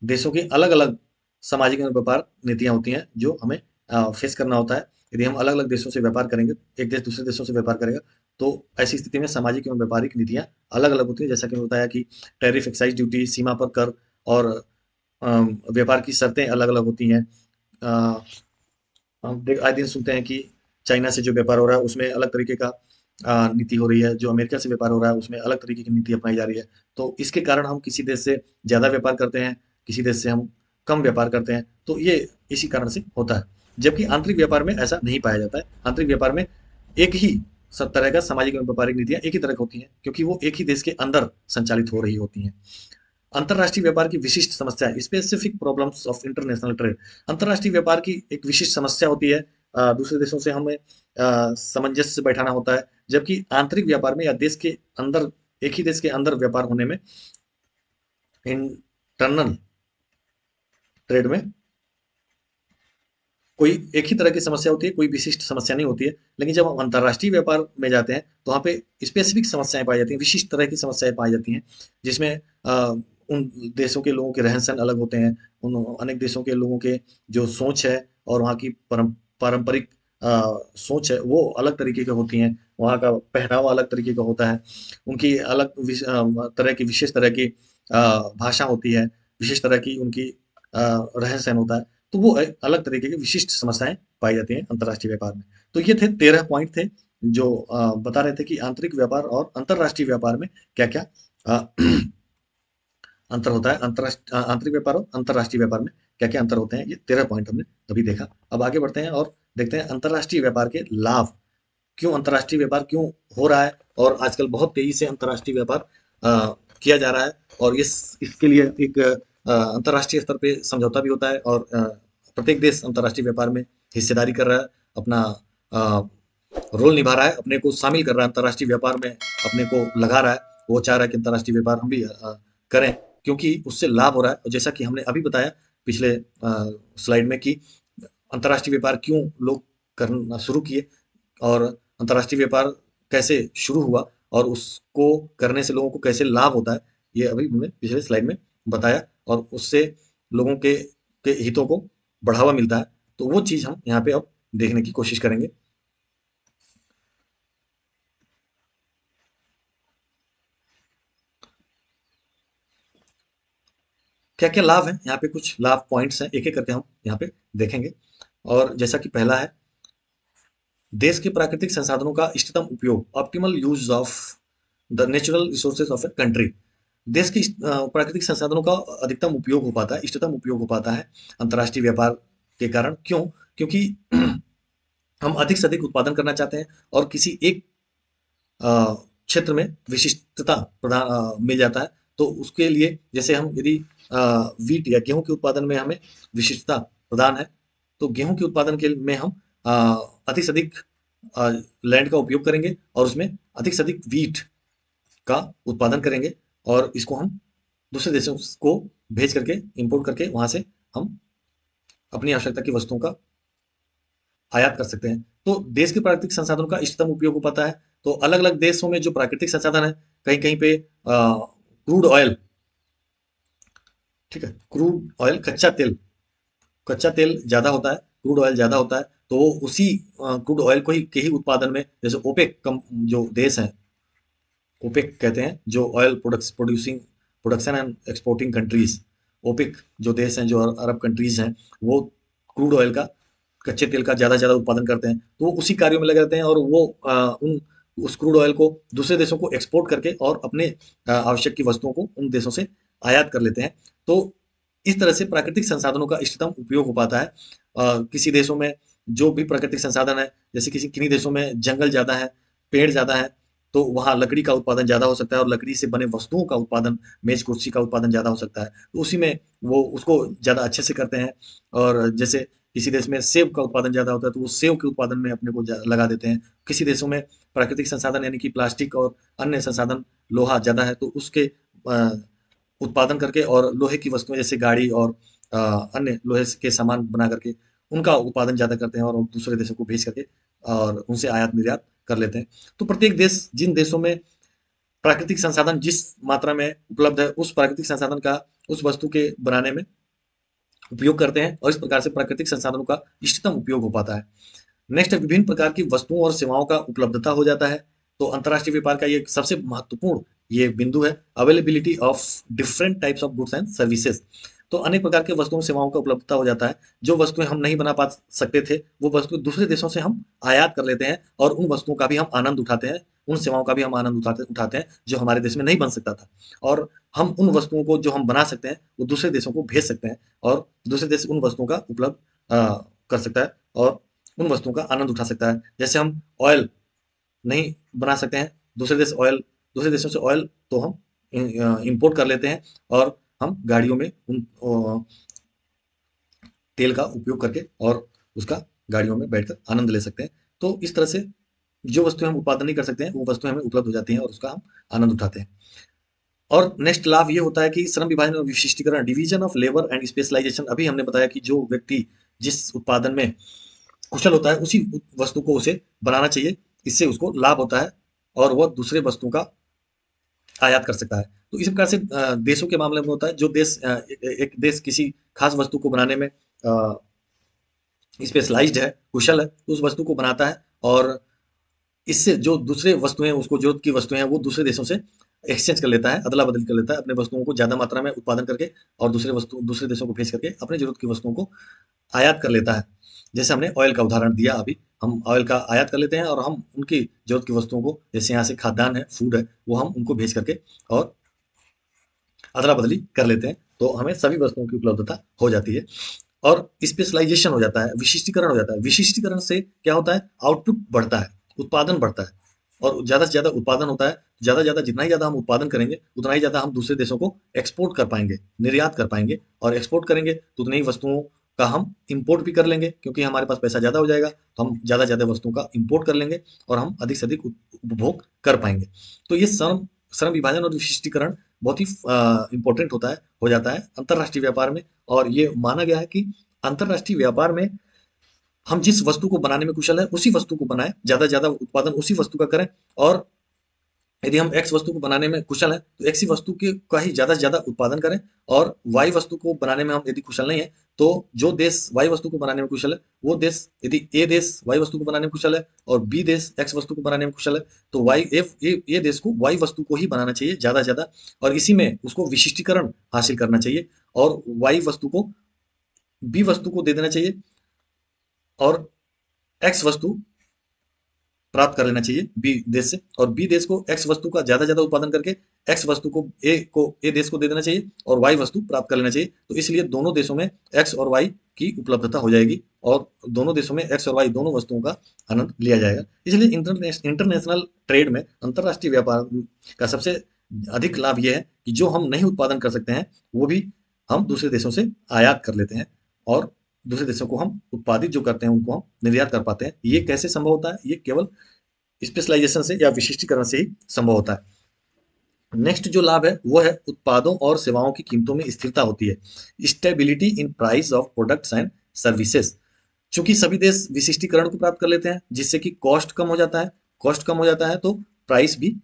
देशों की अलग-अलग सामाजिक एवं व्यापार नीतियाँ होती हैं, जो हमें फेस करना होता है। यदि हम अलग-अलग देशों से व्यापार करेंगे, एक देश दूसरे देशों से व्यापार करेगा, तो ऐसी स्थिति में सामाजिक एवं व्यापारिक नीतियाँ अलग-अलग होती हैं। जैसा कि मैंने बताया कि टैरिफ, एक्साइज़ ड्यूटी, सीमा पर कर और व्यापार की शर्तें अलग-अलग होती हैं। अ, हम आए दिन सुनते हैं कि चाइना से जो व्यापार हो रहा है, उसमें अलग तरीके का नीति हो रही है। जो अमेरिका से व्यापार हो रहा है, उसमें अलग तरीके की नीति अपनाई जा रही है। तो इसके कारण हम किसी देश से ज़्यादा व्यापार करते हैं, किसी देश से हम कम व्यापार करते हैं। तो ये इसी कारण से होता है। जबकि आंतरिक व्यापार में ऐसा नहीं पाया जाता है। आंतरिक व्यापार में एक ही सब तरह का सामाजिक एवं व्यापारिक नीतियाँ एक ही तरह की होती हैं, क्योंकि वो एक ही देश के अंदर संचालित हो रही होती हैं। अंतर्राष्ट्रीय व्यापार की विशिष्ट समस्या, specific problems of international trade. अंतर्राष्ट्रीय व्यापार की एक विशिष्ट समस्या होती है। दूसरे देशों से हमें सामंजस्य बैठाना होता है। जबकि आंतरिक व्यापार में या देश के अंदर, एक ही देश के अंदर व्यापार होने में, इंटरनल ट्रेड में कोई एक ही तरह की समस्या होती है, कोई विशिष्ट समस्या नहीं होती है। लेकिन जब हम अंतर्राष्ट्रीय व्यापार में जाते हैं, तो वहाँ पे स्पेसिफिक समस्याएं पाई जाती हैं, विशिष्ट तरह की समस्याएं पाई जाती हैं, जिसमें उन देशों के लोगों के रहन सहन अलग होते हैं। उन अनेक देशों के लोगों के जो सोच है और वहाँ की पारंपरिक सोच है, वो अलग तरीके की होती हैं। वहाँ का पहनावा अलग तरीके का होता है। उनकी अलग तरह की, विशेष तरह की भाषा होती है, विशेष तरह की उनकी रहन सहन होता है। तो वो अलग तरीके की विशिष्ट समस्याएं पाई जाती हैं अंतर्राष्ट्रीय व्यापार में। तो ये थे 13 पॉइंट थे, जो बता रहे थे कि आंतरिक व्यापार और अंतर्राष्ट्रीय व्यापार में क्या क्या अंतर होता है। आंतरिक व्यापार और अंतर्राष्ट्रीय व्यापार में क्या क्या अंतर होते हैं। ये 13 पॉइंट हमने अभी देखा। अब आगे बढ़ते हैं और देखते हैं अंतर्राष्ट्रीय व्यापार के लाभ। क्यों अंतर्राष्ट्रीय व्यापार क्यों हो रहा है, और आजकल बहुत तेजी से अंतर्राष्ट्रीय व्यापार किया जा रहा है। और इसके लिए एक अंतर्राष्ट्रीय स्तर पे समझौता भी होता है, और प्रत्येक देश अंतर्राष्ट्रीय व्यापार में हिस्सेदारी कर रहा है, अपना रोल निभा रहा है, अपने को शामिल कर रहा है अंतर्राष्ट्रीय व्यापार में, अपने को लगा रहा है। वो चाह रहा है कि अंतर्राष्ट्रीय व्यापार हम भी करें, क्योंकि उससे लाभ हो रहा है। और जैसा कि हमने अभी बताया पिछले स्लाइड में, कि अंतर्राष्ट्रीय व्यापार क्यों लोग करना शुरू किए, और अंतर्राष्ट्रीय व्यापार कैसे शुरू हुआ, और उसको करने से लोगों को कैसे लाभ होता है, ये अभी हमने पिछले स्लाइड में बताया। और उससे लोगों के हितों को बढ़ावा मिलता है। तो वो चीज़ हम यहाँ पे अब देखने की कोशिश करेंगे। क्या क्या लाभ हैं, यहाँ पे कुछ लाभ पॉइंट्स हैं, एक एक करके हम यहाँ पे देखेंगे। और जैसा कि पहला है, देश के प्राकृतिक संसाधनों का इष्टतम उपयोग, optimal use of the natural resources of a country. देश की प्राकृतिक संसाधनों का अधिकतम उपयोग हो पाता है, इष्टतम उपयोग हो पाता है अंतर्राष्ट्रीय व्यापार के कारण। क्यों? क्योंकि हम अधिक से अधिक उत्पादन करना चाहते हैं, और किसी एक क्षेत्र में विशिष्टता मिल जाता है। तो उसके लिए, जैसे हम यदि वीट या गेहूं के उत्पादन में हमें विशिष्टता प्रदान है, तो गेहूं के उत्पादन के में हम अ, अधिक से अधिक लैंड का उपयोग करेंगे, और उसमें अधिक से अधिक वीट का उत्पादन करेंगे, और इसको हम दूसरे देशों को भेज करके, इंपोर्ट करके, वहां से हम अपनी आवश्यकता की वस्तुओं का आयात कर सकते हैं। तो देश के प्राकृतिक संसाधनों का इष्टतम उपयोग हो पाता है। तो अलग अलग देशों में जो प्राकृतिक संसाधन है, कहीं कहीं पे क्रूड ऑयल, ठीक है, क्रूड ऑयल, कच्चा तेल ज्यादा होता है, क्रूड ऑयल ज्यादा होता है। तो वो उसी क्रूड ऑयल को ही के ही उत्पादन में, जैसे ओपेक कम जो देश हैं, ओपेक कहते हैं, जो oil production and exporting countries, OPEC जो देश हैं, जो अरब कंट्रीज हैं, वो क्रूड ऑयल का, कच्चे तेल का ज़्यादा ज़्यादा उत्पादन करते हैं। तो वो उसी कार्यों में लगे रहते हैं, और वो उस क्रूड ऑयल को दूसरे देशों को एक्सपोर्ट करके, और अपने आवश्यक की वस्तुओं को उन देशों से आयात कर लेते हैं। तो इस तरह से प्राकृतिक संसाधनों का इष्टतम उपयोग हो पाता है। किसी देशों में जो भी प्राकृतिक संसाधन है, जैसे किन्हीं देशों में जंगल ज़्यादा है, पेड़ ज़्यादा है, तो वहाँ लकड़ी का उत्पादन ज़्यादा हो सकता है और लकड़ी से बने वस्तुओं का उत्पादन, मेज कुर्सी का उत्पादन ज़्यादा हो सकता है। तो उसी में वो उसको ज़्यादा अच्छे से करते हैं। और जैसे किसी देश में सेब का उत्पादन ज़्यादा होता है, तो वो सेब के उत्पादन में अपने को लगा देते हैं। किसी देशों में प्राकृतिक संसाधन यानी कि प्लास्टिक और अन्य संसाधन, लोहा ज़्यादा है, तो उसके उत्पादन करके और लोहे की वस्तुएं जैसे गाड़ी और अन्य लोहे के सामान बना करके उनका उत्पादन ज़्यादा करते हैं और दूसरे देशों को भेज करके और उनसे आयात निर्यात कर लेते हैं। तो प्रत्येक देश, जिन देशों में प्राकृतिक संसाधन जिस मात्रा में उपलब्ध है, उस प्राकृतिक संसाधन का उस वस्तु के बनाने में उपयोग करते हैं और इस प्रकार से प्राकृतिक संसाधनों का इष्टतम उपयोग हो पाता है। नेक्स्ट, विभिन्न प्रकार की वस्तुओं और सेवाओं का उपलब्धता हो जाता है। तो अंतर्राष्ट्रीय व्यापार का ये सबसे महत्वपूर्ण ये बिंदु है, availability of different types of goods and services. तो अनेक प्रकार के वस्तुओं सेवाओं का उपलब्धता हो जाता है। जो वस्तुएं हम नहीं बना पा सकते थे, वो वस्तु दूसरे देशों से हम आयात कर लेते हैं और उन वस्तुओं का भी हम आनंद उठाते हैं, उन सेवाओं का भी हम आनंद उठाते उठाते हैं जो हमारे देश में नहीं बन सकता था। और हम उन वस्तुओं को जो हम बना सकते हैं वो दूसरे देशों को भेज सकते हैं और दूसरे देश उन वस्तुओं का उपलब्ध कर सकता है और उन वस्तुओं का आनंद उठा सकता है। जैसे हम ऑयल नहीं बना सकते हैं, दूसरे देशों से ऑयल तो हम इंपोर्ट कर लेते हैं और हम गाड़ियों में उन तेल का उपयोग करके और उसका गाड़ियों में बैठकर आनंद ले सकते हैं। तो इस तरह से जो वस्तुएं हम उत्पादन नहीं कर सकते हैं, वो वस्तुएं हमें उपलब्ध हो जाती हैं और उसका हम आनंद उठाते हैं। और नेक्स्ट लाभ ये होता है कि श्रम विभाजन और विशिष्टीकरण, division of labour and specialisation. अभी हमने बताया कि जो व्यक्ति जिस उत्पादन में कुशल होता है उसी वस्तु को उसे बनाना चाहिए, इससे उसको लाभ होता है और वह दूसरे वस्तु का आयात कर सकता है। तो इस प्रकार से देशों के मामले में होता है, जो देश एक देश किसी खास वस्तु को बनाने में स्पेशलाइज्ड है, कुशल है, तो उस वस्तु को बनाता है और इससे जो दूसरे वस्तुएं, उसको जरूरत की वस्तुएं हैं, वो दूसरे देशों से एक्सचेंज कर लेता है, अदला बदली कर लेता है, अपने वस्तुओं को ज्यादा मात्रा में उत्पादन करके और दूसरे देशों को भेज करके अपने जरूरत की वस्तुओं को आयात कर लेता है। जैसे हमने ऑयल का उदाहरण दिया अभी, हम ऑयल का आयात कर लेते हैं और हम उनकी जरूरत की वस्तुओं को, जैसे यहाँ से खाद्यान्न है, फूड है, वो हम उनको भेज करके और अदला बदली कर लेते हैं, तो हमें सभी वस्तुओं की उपलब्धता हो जाती है। और स्पेशलाइजेशन हो जाता है, विशिष्टीकरण हो जाता है। विशिष्टीकरण से क्या होता है, आउटपुट बढ़ता है, उत्पादन बढ़ता है और ज्यादा से ज्यादा उत्पादन होता है। ज्यादा ज्यादा जितना ही ज्यादा हम उत्पादन करेंगे उतना ही ज्यादा हम दूसरे देशों को एक्सपोर्ट कर पाएंगे, निर्यात कर पाएंगे, और एक्सपोर्ट करेंगे तो उतनी ही वस्तुओं का हम इंपोर्ट भी कर लेंगे, क्योंकि हमारे पास पैसा ज्यादा हो जाएगा तो हम ज्यादा ज्यादा वस्तुओं का इंपोर्ट कर लेंगे और हम अधिक से अधिक उपभोग कर पाएंगे। तो ये श्रम श्रम विभाजन और विशिष्टीकरण बहुत ही इंपॉर्टेंट होता है, हो जाता है अंतरराष्ट्रीय व्यापार में। और ये माना गया है कि अंतरराष्ट्रीय व्यापार में हम जिस वस्तु को बनाने में कुशल है उसी वस्तु को बनाएं, ज्यादा से ज्यादा उत्पादन उसी वस्तु का करें। और यदि हम एक्स वस्तु को बनाने में कुशल हैं तो एक्स ही वस्तु के का ही ज्यादा से ज्यादा उत्पादन करें। और वाई वस्तु को बनाने में हम यदि कुशल नहीं है, तो जो देश वाई वस्तु को बनाने में कुशल है, वो देश, यदि ए देश वाई वस्तु को बनाने में कुशल है और बी देश एक्स वस्तु को बनाने में कुशल है, तो वाई एफ ए देश को वाई वस्तु को ही बनाना चाहिए ज्यादा से ज्यादा, और इसी में उसको विशिष्टीकरण हासिल करना चाहिए और वाई वस्तु को बी वस्तु को दे देना चाहिए और एक्स वस्तु प्राप्त कर लेना चाहिए बी देश से, और बी देश को एक्स वस्तु का ज्यादा ज्यादा उत्पादन करके एक्स वस्तु को ए देश को दे देना चाहिए और वाई वस्तु प्राप्त कर लेना चाहिए। तो इसलिए दोनों देशों में एक्स और वाई की उपलब्धता हो जाएगी और दोनों देशों में एक्स और वाई दोनों वस्तुओं का आनंद लिया जाएगा। इसलिए इंटरनेशनल ट्रेड में, अंतरराष्ट्रीय व्यापार का सबसे अधिक लाभ यह है कि जो हम नहीं उत्पादन कर सकते हैं वो भी हम दूसरे देशों से आयात कर लेते हैं और दूसरे देशों को हम उत्पादित जो करते हैं उनको हम निर्यात कर पाते हैं। ये कैसे संभव होता है? ये केवल स्पेशलाइजेशन से या विशिष्टीकरण से ही संभव होता है। नेक्स्ट जो लाभ है वो है उत्पादों और सेवाओं की कीमतों में स्थिरता होती है, stability in price of products and services. चूंकि सभी देश विशिष्टीकरण को प्राप्त कर लेते हैं जिससे कि कॉस्ट कम हो जाता है, कॉस्ट कम हो जाता है तो प्राइस भी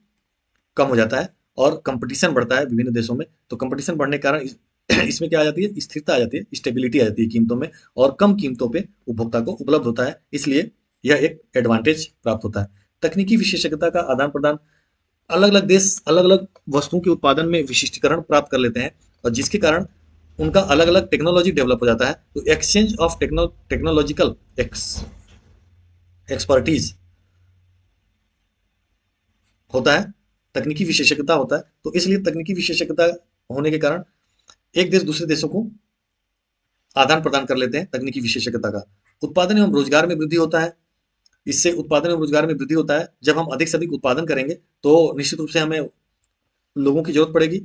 कम हो जाता है और कंपटीशन बढ़ता है विभिन्न देशों में। तो कंपटीशन बढ़ने के कारण इसमें क्या आ जाती है, स्थिरता आ जाती है, स्टेबिलिटी आ जाती है कीमतों में, और कम कीमतों पे उपभोक्ता को उपलब्ध होता है, इसलिए यह एक एडवांटेज प्राप्त होता है। तकनीकी विशेषज्ञता का आदान प्रदान, अलग अलग देश अलग अलग वस्तुओं के उत्पादन में विशिष्टीकरण प्राप्त कर लेते हैं और जिसके कारण उनका अलग अलग टेक्नोलॉजी डेवलप हो जाता है। तो एक्सचेंज ऑफ टेक्नोलॉजिकल एक्सपर्टीज होता है, तकनीकी विशेषज्ञता होता है। तो इसलिए तकनीकी विशेषज्ञता होने के कारण एक देश दूसरे देशों को आदान प्रदान कर लेते हैं तकनीकी विशेषज्ञता का। उत्पादन एवं रोजगार में वृद्धि होता है। इससे उत्पादन एवं रोजगार में वृद्धि होता है। जब हम अधिक से अधिक उत्पादन करेंगे तो निश्चित रूप से हमें लोगों की जरूरत पड़ेगी,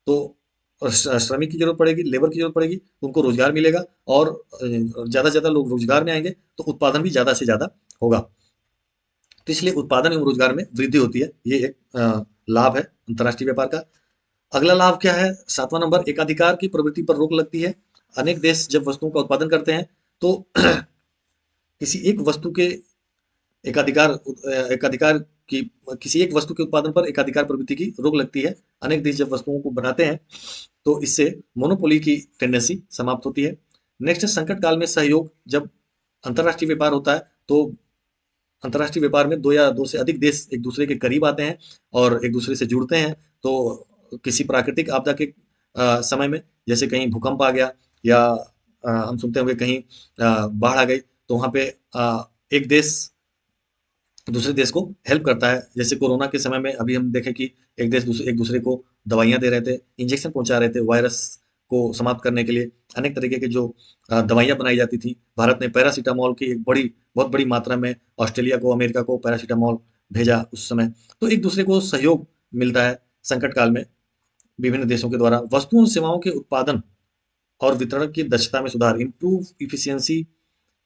तो श्रमिक की जरूरत पड़ेगी, लेबर की जरूरत पड़ेगी, उनको रोजगार मिलेगा और ज्यादा से ज्यादा लोग रोजगार में आएंगे तो उत्पादन भी ज्यादा से ज्यादा होगा। तो इसलिए उत्पादन एवं रोजगार में वृद्धि होती है। ये एक लाभ है अंतर्राष्ट्रीय व्यापार का। अगला लाभ क्या है? 7वां नंबर, एकाधिकार की प्रवृत्ति पर रोक लगती है। अनेक देश जब वस्तुओं का उत्पादन करते हैं तो किसी एक वस्तु के एकाधिकार एकाधिकार की किसी एक वस्तु के उत्पादन पर एकाधिकार प्रवृत्ति की रोक लगती है। अनेक देश जब वस्तुओं को बनाते हैं तो इससे मोनोपोली की टेंडेंसी समाप्त होती है। नेक्स्ट है संकट काल में सहयोग। जब अंतर्राष्ट्रीय व्यापार होता है तो अंतर्राष्ट्रीय व्यापार में दो या दो से अधिक देश एक दूसरे के करीब आते हैं और एक दूसरे से जुड़ते हैं। तो किसी प्राकृतिक आपदा के समय में, जैसे कहीं भूकंप आ गया या हम सुनते होंगे कहीं बाढ़ आ गई, तो वहाँ पे एक देश दूसरे देश को हेल्प करता है। जैसे कोरोना के समय में अभी हम देखें कि एक दूसरे को दवाइयाँ दे रहे थे, इंजेक्शन पहुंचा रहे थे वायरस को समाप्त करने के लिए। अनेक तरीके के जो दवाइयाँ बनाई जाती थी। भारत ने पैरासीटामोल की एक बहुत बड़ी मात्रा में ऑस्ट्रेलिया को, अमेरिका को पैरासीटामोल भेजा उस समय। तो एक दूसरे को सहयोग मिलता है संकट काल में विभिन्न देशों के द्वारा। वस्तुओं और सेवाओं के उत्पादन और वितरण की दक्षता में सुधार, improve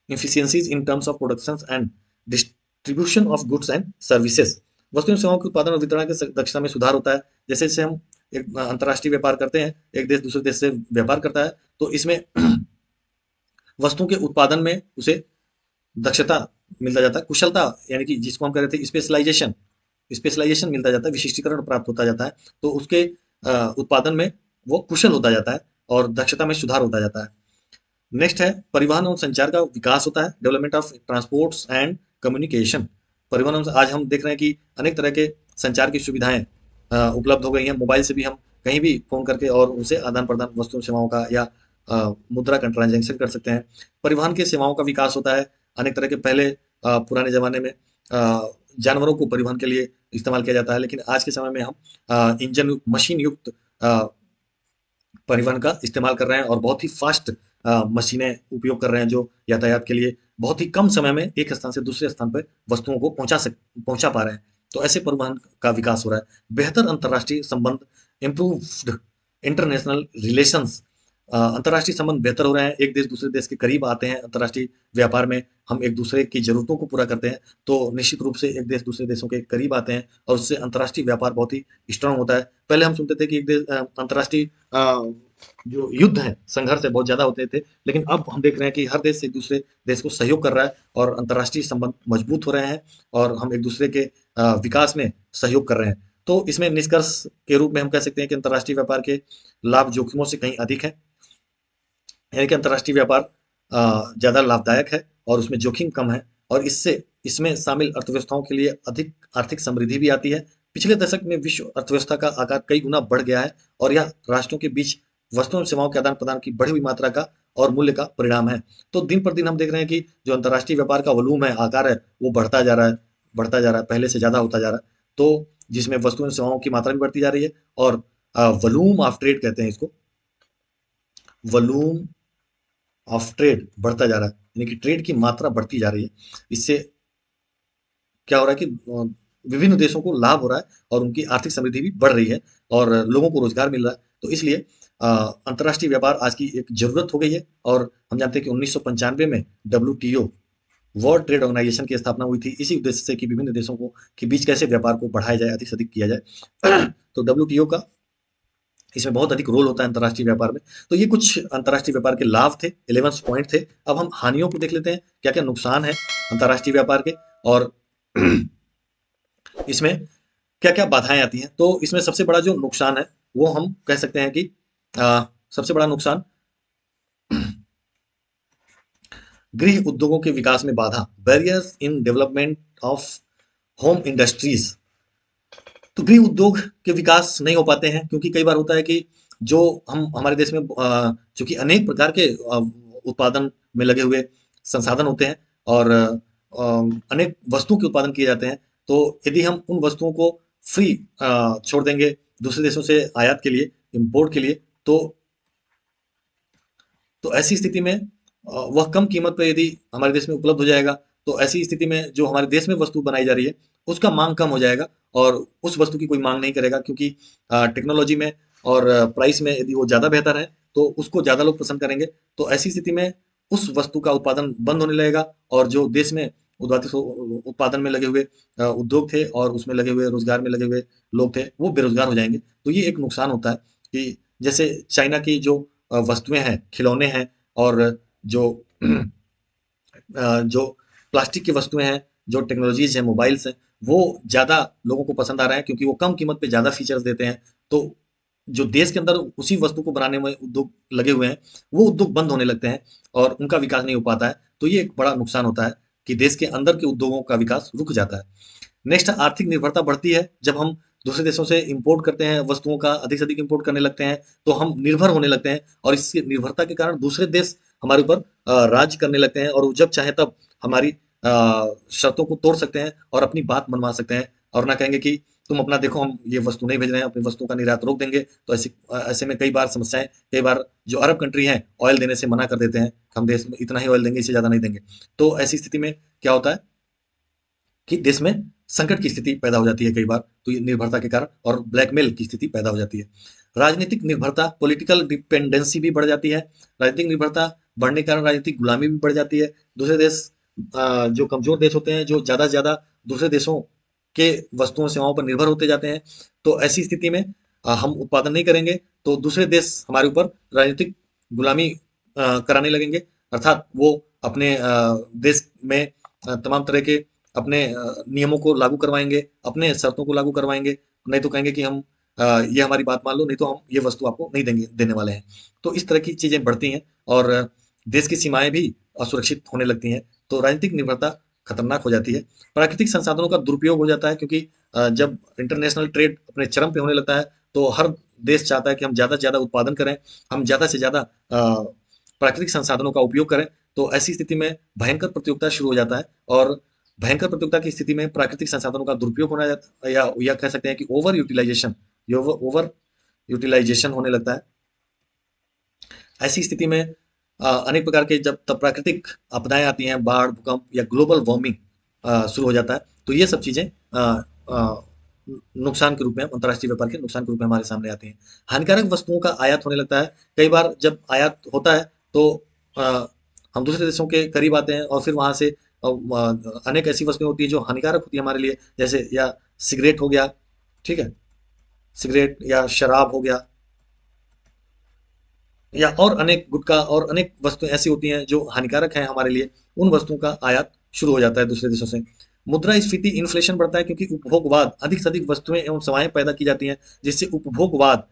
efficiencies in terms of productions and distribution of goods and services। वस्तु एवं सेवाओं के उत्पादन और वितरण की दक्षता में सुधार होता है। जैसे जैसे हम एक अंतर्राष्ट्रीय व्यापार करते हैं, एक देश दूसरे देश से व्यापार करता है, तो इसमें वस्तुओं के उत्पादन में उसे दक्षता मिलता जाता है, कुशलता, यानी कि जिसको हम कह रहे थे स्पेशलाइजेशन, स्पेशलाइजेशन मिलता जाता है, विशिष्टीकरण प्राप्त होता जाता है। तो उसके उत्पादन में वो कुशल होता जाता है और दक्षता में सुधार होता जाता है। नेक्स्ट है परिवहन और संचार का विकास होता है, development of transports and communication. परिवहन, आज हम देख रहे हैं कि अनेक तरह के संचार की सुविधाएं उपलब्ध हो गई हैं। मोबाइल से भी हम कहीं भी फोन करके और उनसे आदान प्रदान वस्तु सेवाओं का या मुद्रा का ट्रांजेक्शन कर सकते हैं। परिवहन की सेवाओं का विकास होता है। अनेक तरह के पहले पुराने जमाने में जानवरों को परिवहन के लिए इस्तेमाल किया जाता है, लेकिन आज के समय में हम इंजन युक्त, मशीन युक्त परिवहन का इस्तेमाल कर रहे हैं और बहुत ही फास्ट मशीनें उपयोग कर रहे हैं जो यातायात के लिए बहुत ही कम समय में एक स्थान से दूसरे स्थान पर वस्तुओं को पहुंचा पा रहे हैं। तो ऐसे परिवहन का विकास हो रहा है। बेहतर अंतर्राष्ट्रीय संबंध, इम्प्रूव्ड इंटरनेशनल रिलेशंस। अंतर्राष्ट्रीय संबंध बेहतर हो रहे हैं, एक देश दूसरे देश के करीब आते हैं। अंतर्राष्ट्रीय व्यापार में हम एक दूसरे की जरूरतों को पूरा करते हैं, तो निश्चित रूप से एक देश दूसरे देशों के करीब आते हैं और उससे अंतर्राष्ट्रीय व्यापार बहुत ही स्ट्रांग होता है। पहले हम सुनते थे कि एक देश अंतर्राष्ट्रीय जो युद्ध है, संघर्ष है, बहुत ज्यादा होते थे, लेकिन अब हम देख रहे हैं कि हर देश एक दूसरे देश को सहयोग कर रहा है और अंतर्राष्ट्रीय संबंध मजबूत हो रहे हैं और हम एक दूसरे के विकास में सहयोग कर रहे हैं। तो इसमें निष्कर्ष के रूप में हम कह सकते हैं कि अंतर्राष्ट्रीय व्यापार के लाभ जोखिमों से कहीं अधिक है, यानी कि अंतर्राष्ट्रीय व्यापार ज्यादा लाभदायक है और उसमें जोखिम कम है और इससे इसमें शामिल अर्थव्यवस्थाओं के लिए अधिक आर्थिक समृद्धि भी आती है। पिछले दशक में विश्व अर्थव्यवस्था का आकार कई गुना बढ़ गया है और यह राष्ट्रों के बीच वस्तुओं और सेवाओं के आदान प्रदान की बढ़ी हुई मात्रा का और मूल्य का परिणाम है। तो दिन पर दिन हम देख रहे हैं कि जो अंतर्राष्ट्रीय व्यापार का वॉल्यूम है, आकार है, वो बढ़ता जा रहा है, बढ़ता जा रहा है, पहले से ज्यादा होता जा रहा है। तो जिसमें वस्तुओं और सेवाओं की मात्रा भी बढ़ती जा रही है और वॉल्यूम ऑफ ट्रेड कहते हैं इसको, वॉल्यूम ऑफ ट्रेड बढ़ता जा रहा है, यानी कि ट्रेड की मात्रा बढ़ती जा रही है। इससे क्या हो रहा है कि विभिन्न देशों को लाभ हो रहा है और उनकी आर्थिक समृद्धि भी बढ़ रही है और लोगों को रोजगार मिल रहा है। तो इसलिए अंतर्राष्ट्रीय व्यापार आज की एक जरूरत हो गई है और हम जानते हैं कि 1995 में WTO, वर्ल्ड ट्रेड ऑर्गेनाइजेशन की स्थापना हुई थी इसी उद्देश्य से कि विभिन्न देशों को के बीच कैसे व्यापार को बढ़ाया जाए, अधिक से अधिक किया जाए। तो WTO का इसमें बहुत अधिक रोल होता है अंतर्राष्ट्रीय व्यापार में। तो ये कुछ अंतर्राष्ट्रीय व्यापार के लाभ थे, 11 पॉइंट थे। अब हम हानियों को देख लेते हैं, क्या क्या नुकसान है अंतर्राष्ट्रीय व्यापार के और इसमें क्या क्या बाधाएं आती हैं। तो इसमें सबसे बड़ा जो नुकसान है वो हम कह सकते हैं कि सबसे बड़ा नुकसान गृह उद्योगों के विकास में बाधा, barriers in development of home industries. तो गृह उद्योग के विकास नहीं हो पाते हैं क्योंकि कई बार होता है कि जो हम हमारे देश में चूंकि अनेक प्रकार के उत्पादन में लगे हुए संसाधन होते हैं और अनेक वस्तुओं के उत्पादन किए जाते हैं। तो यदि हम उन वस्तुओं को फ्री छोड़ देंगे दूसरे देशों से आयात के लिए, इंपोर्ट के लिए, तो ऐसी स्थिति में वह कम कीमत पर यदि हमारे देश में उपलब्ध हो जाएगा, तो ऐसी स्थिति में जो हमारे देश में वस्तु बनाई जा रही है उसका मांग कम हो जाएगा और उस वस्तु की कोई मांग नहीं करेगा, क्योंकि टेक्नोलॉजी में और प्राइस में यदि वो ज़्यादा बेहतर है तो उसको ज़्यादा लोग पसंद करेंगे। तो ऐसी स्थिति में उस वस्तु का उत्पादन बंद होने लगेगा और जो देश में उत्पादन में लगे हुए उद्योग थे और उसमें लगे हुए रोजगार में लगे हुए लोग थे वो बेरोजगार हो जाएंगे। तो ये एक नुकसान होता है कि जैसे चाइना की जो वस्तुएं हैं, खिलौने हैं और जो जो प्लास्टिक की वस्तुएं हैं, जो टेक्नोलॉजीज हैं, मोबाइल्स हैं, वो ज़्यादा लोगों को पसंद आ रहा है क्योंकि वो कम कीमत पे ज़्यादा फीचर्स देते हैं। तो जो देश के अंदर उसी वस्तु को बनाने में उद्योग लगे हुए हैं, वो उद्योग बंद होने लगते हैं और उनका विकास नहीं हो पाता है। तो ये एक बड़ा नुकसान होता है कि देश के अंदर के उद्योगों का विकास रुक जाता है। नेक्स्ट, आर्थिक निर्भरता बढ़ती है। जब हम दूसरे देशों से इंपोर्ट करते हैं, वस्तुओं का अधिक से अधिक इंपोर्ट करने लगते हैं, तो हम निर्भर होने लगते हैं और इस निर्भरता के कारण दूसरे देश हमारे ऊपर राज करने लगते हैं और वो जब चाहे तब हमारी शर्तों को तोड़ सकते हैं और अपनी बात मनवा सकते हैं और ना कहेंगे कि तुम अपना देखो, हम ये वस्तु नहीं भेज रहे हैं, अपनी वस्तु का निर्यात रोक देंगे। तो ऐसे में कई बार समस्याएं, कई बार जो अरब कंट्री हैं ऑयल देने से मना कर देते हैं, हम देश में इतना ही ऑयल देंगे, इससे ज़्यादा नहीं देंगे। तो ऐसी स्थिति में क्या होता है कि देश में संकट की स्थिति पैदा हो जाती है कई बार, तो ये निर्भरता के कारण, और ब्लैकमेल की स्थिति पैदा हो जाती है। राजनीतिक निर्भरता, पॉलिटिकल डिपेंडेंसी भी बढ़ जाती है। राजनीतिक निर्भरता बढ़ने के कारण राजनीतिक गुलामी भी बढ़ जाती है। दूसरे देश, जो कमजोर देश होते हैं, जो ज़्यादा से ज़्यादा दूसरे देशों के वस्तुओं सेवाओं पर निर्भर होते जाते हैं, तो ऐसी स्थिति में हम उत्पादन नहीं करेंगे तो दूसरे देश हमारे ऊपर राजनीतिक गुलामी कराने लगेंगे। अर्थात वो अपने देश में तमाम तरह के अपने नियमों को लागू करवाएंगे, अपने शर्तों को लागू करवाएंगे। नहीं तो कहेंगे कि हम ये हमारी बात मान लो, नहीं तो हम ये वस्तु आपको नहीं देंगे, देने वाले हैं। तो इस तरह की चीजें बढ़ती हैं और देश की सीमाएं भी असुरक्षित होने लगती हैं। तो राजनीतिक निर्भरता खतरनाक हो जाती है। प्राकृतिक संसाधनों का दुरुपयोग हो जाता है, क्योंकि जब इंटरनेशनल ट्रेड अपने चरम पे होने लगता है तो हर देश चाहता है कि हम ज्यादा से ज्यादा उत्पादन करें, हम ज्यादा से ज्यादा प्राकृतिक संसाधनों का उपयोग करें। तो ऐसी स्थिति में भयंकर प्रतियोगिता शुरू हो जाता है और भयंकर प्रतियोगिता की स्थिति में प्राकृतिक संसाधनों का दुरुपयोग होना जाता है, या कह सकते हैं कि ओवर यूटिलाइजेशन, ओवर यूटिलाइजेशन होने लगता है। ऐसी स्थिति में अनेक प्रकार के जब तब प्राकृतिक आपदाएं आती हैं, बाढ़, भूकंप या ग्लोबल वार्मिंग शुरू हो जाता है। तो ये सब चीजें नुकसान के रूप में, अंतर्राष्ट्रीय व्यापार के नुकसान के रूप में हमारे सामने आती हैं। हानिकारक वस्तुओं का आयात होने लगता है। कई बार जब आयात होता है तो अ, हम दूसरे देशों के करीब आते हैं और फिर वहां से अनेक ऐसी वस्तुएं होती है जो हानिकारक होती है हमारे लिए, जैसे या सिगरेट हो गया, ठीक है, सिगरेट या शराब हो गया, या और अनेक गुटखा और अनेक वस्तुएं ऐसी होती हैं जो हानिकारक हैं हमारे लिए। उन वस्तुओं का आयात शुरू हो जाता है दूसरे देशों से। मुद्रास्फीति, इन्फ्लेशन बढ़ता है, क्योंकि उपभोगवाद, अधिक से अधिक वस्तुएं एवं सेवाएं पैदा की जाती हैं, जिससे उपभोगवाद,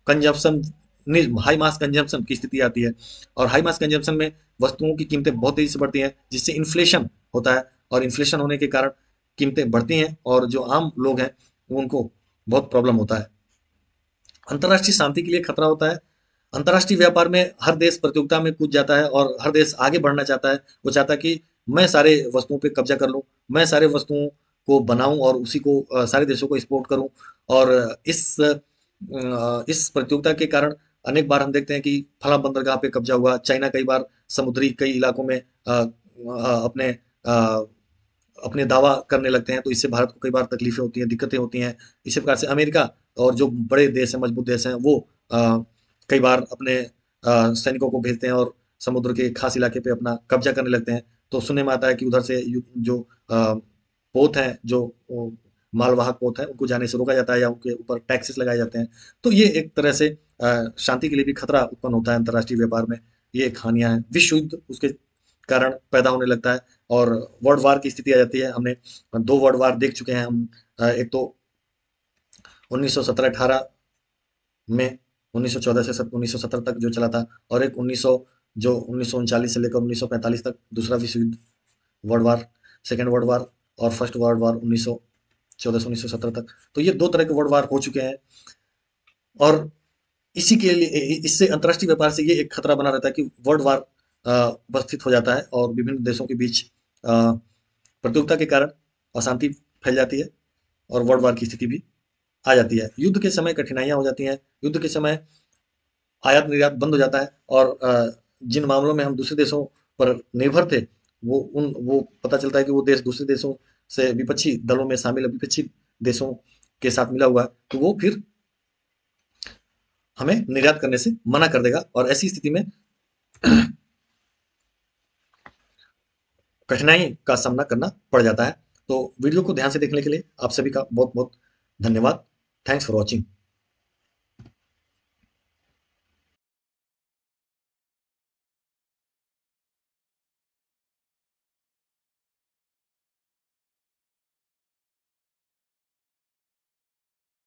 कंजप्शन, हाई मास कंजम्पशन की स्थिति आती है। और हाई मास कंजम्पशन में वस्तुओं की कीमतें बहुत तेजी से बढ़ती हैं, जिससे इन्फ्लेशन होता है और इन्फ्लेशन होने के कारण कीमतें बढ़ती हैं और जो आम लोग हैं उनको बहुत प्रॉब्लम होता है। अंतर्राष्ट्रीय शांति के लिए खतरा होता है। अंतर्राष्ट्रीय व्यापार में हर देश प्रतियोगिता में कूद जाता है और हर देश आगे बढ़ना चाहता है। वो चाहता है कि मैं सारे वस्तुओं पे कब्जा कर लूं, मैं सारे वस्तुओं को बनाऊं और उसी को सारे देशों को एक्सपोर्ट करूं। और इस प्रतियोगिता के कारण अनेक बार हम देखते हैं कि फला बंदरगाह पे कब्जा हुआ। चाइना कई बार समुद्री कई इलाकों में अपने अपने दावा करने लगते हैं, तो इससे भारत को कई बार तकलीफें होती हैं, दिक्कतें होती हैं। इसी प्रकार से अमेरिका और जो बड़े देश हैं, मजबूत देश हैं, वो कई बार अपने सैनिकों को भेजते हैं और समुद्र के खास इलाके पे अपना कब्जा करने लगते हैं। तो सुनने में आता है कि उधर से जो पोत हैं, जो मालवाहक पोत हैं, उनको जाने से रोका जाता है या उनके ऊपर टैक्सेस लगाए जाते हैं। तो ये एक तरह से शांति के लिए भी खतरा उत्पन्न होता है अंतर्राष्ट्रीय व्यापार में। ये एक हानियां हैं। विश्व युद्ध उसके कारण पैदा होने लगता है और वर्ल्ड वार की स्थिति आ जाती है। हमने दो वर्ल्ड वार देख चुके हैं हम। एक तो 1917-18 में, 1914 से 1917 तक जो चला था, और एक 1900 जो 1939 से लेकर 1945 तक दूसरा विश्व युद्ध, world war, second world war और फर्स्ट वर्ल्ड वार 1914 से 1917 तक। तो ये दो तरह के वर्ल्ड वार हो चुके हैं और इसी के लिए, इससे अंतर्राष्ट्रीय व्यापार से ये एक खतरा बना रहता है कि वर्ल्ड वार उपस्थित हो जाता है और विभिन्न देशों के बीच प्रतियोगिता के कारण अशांति फैल जाती है और वर्ल्ड वार की स्थिति भी आ जाती है। युद्ध के समय कठिनाइयां हो जाती हैं, युद्ध के समय आयात निर्यात बंद हो जाता है, और जिन मामलों में हम दूसरे देशों पर निर्भर थे, वो पता चलता है कि वो देश दूसरे देशों से विपक्षी दलों में शामिल है, विपक्षी देशों के साथ मिला हुआ है, तो वो फिर हमें निर्यात करने से मना कर देगा, और ऐसी स्थिति में कठिनाई का सामना करना पड़ जाता है। तो वीडियो को ध्यान से देखने के लिए आप सभी का बहुत बहुत धन्यवाद। Thanks for watching.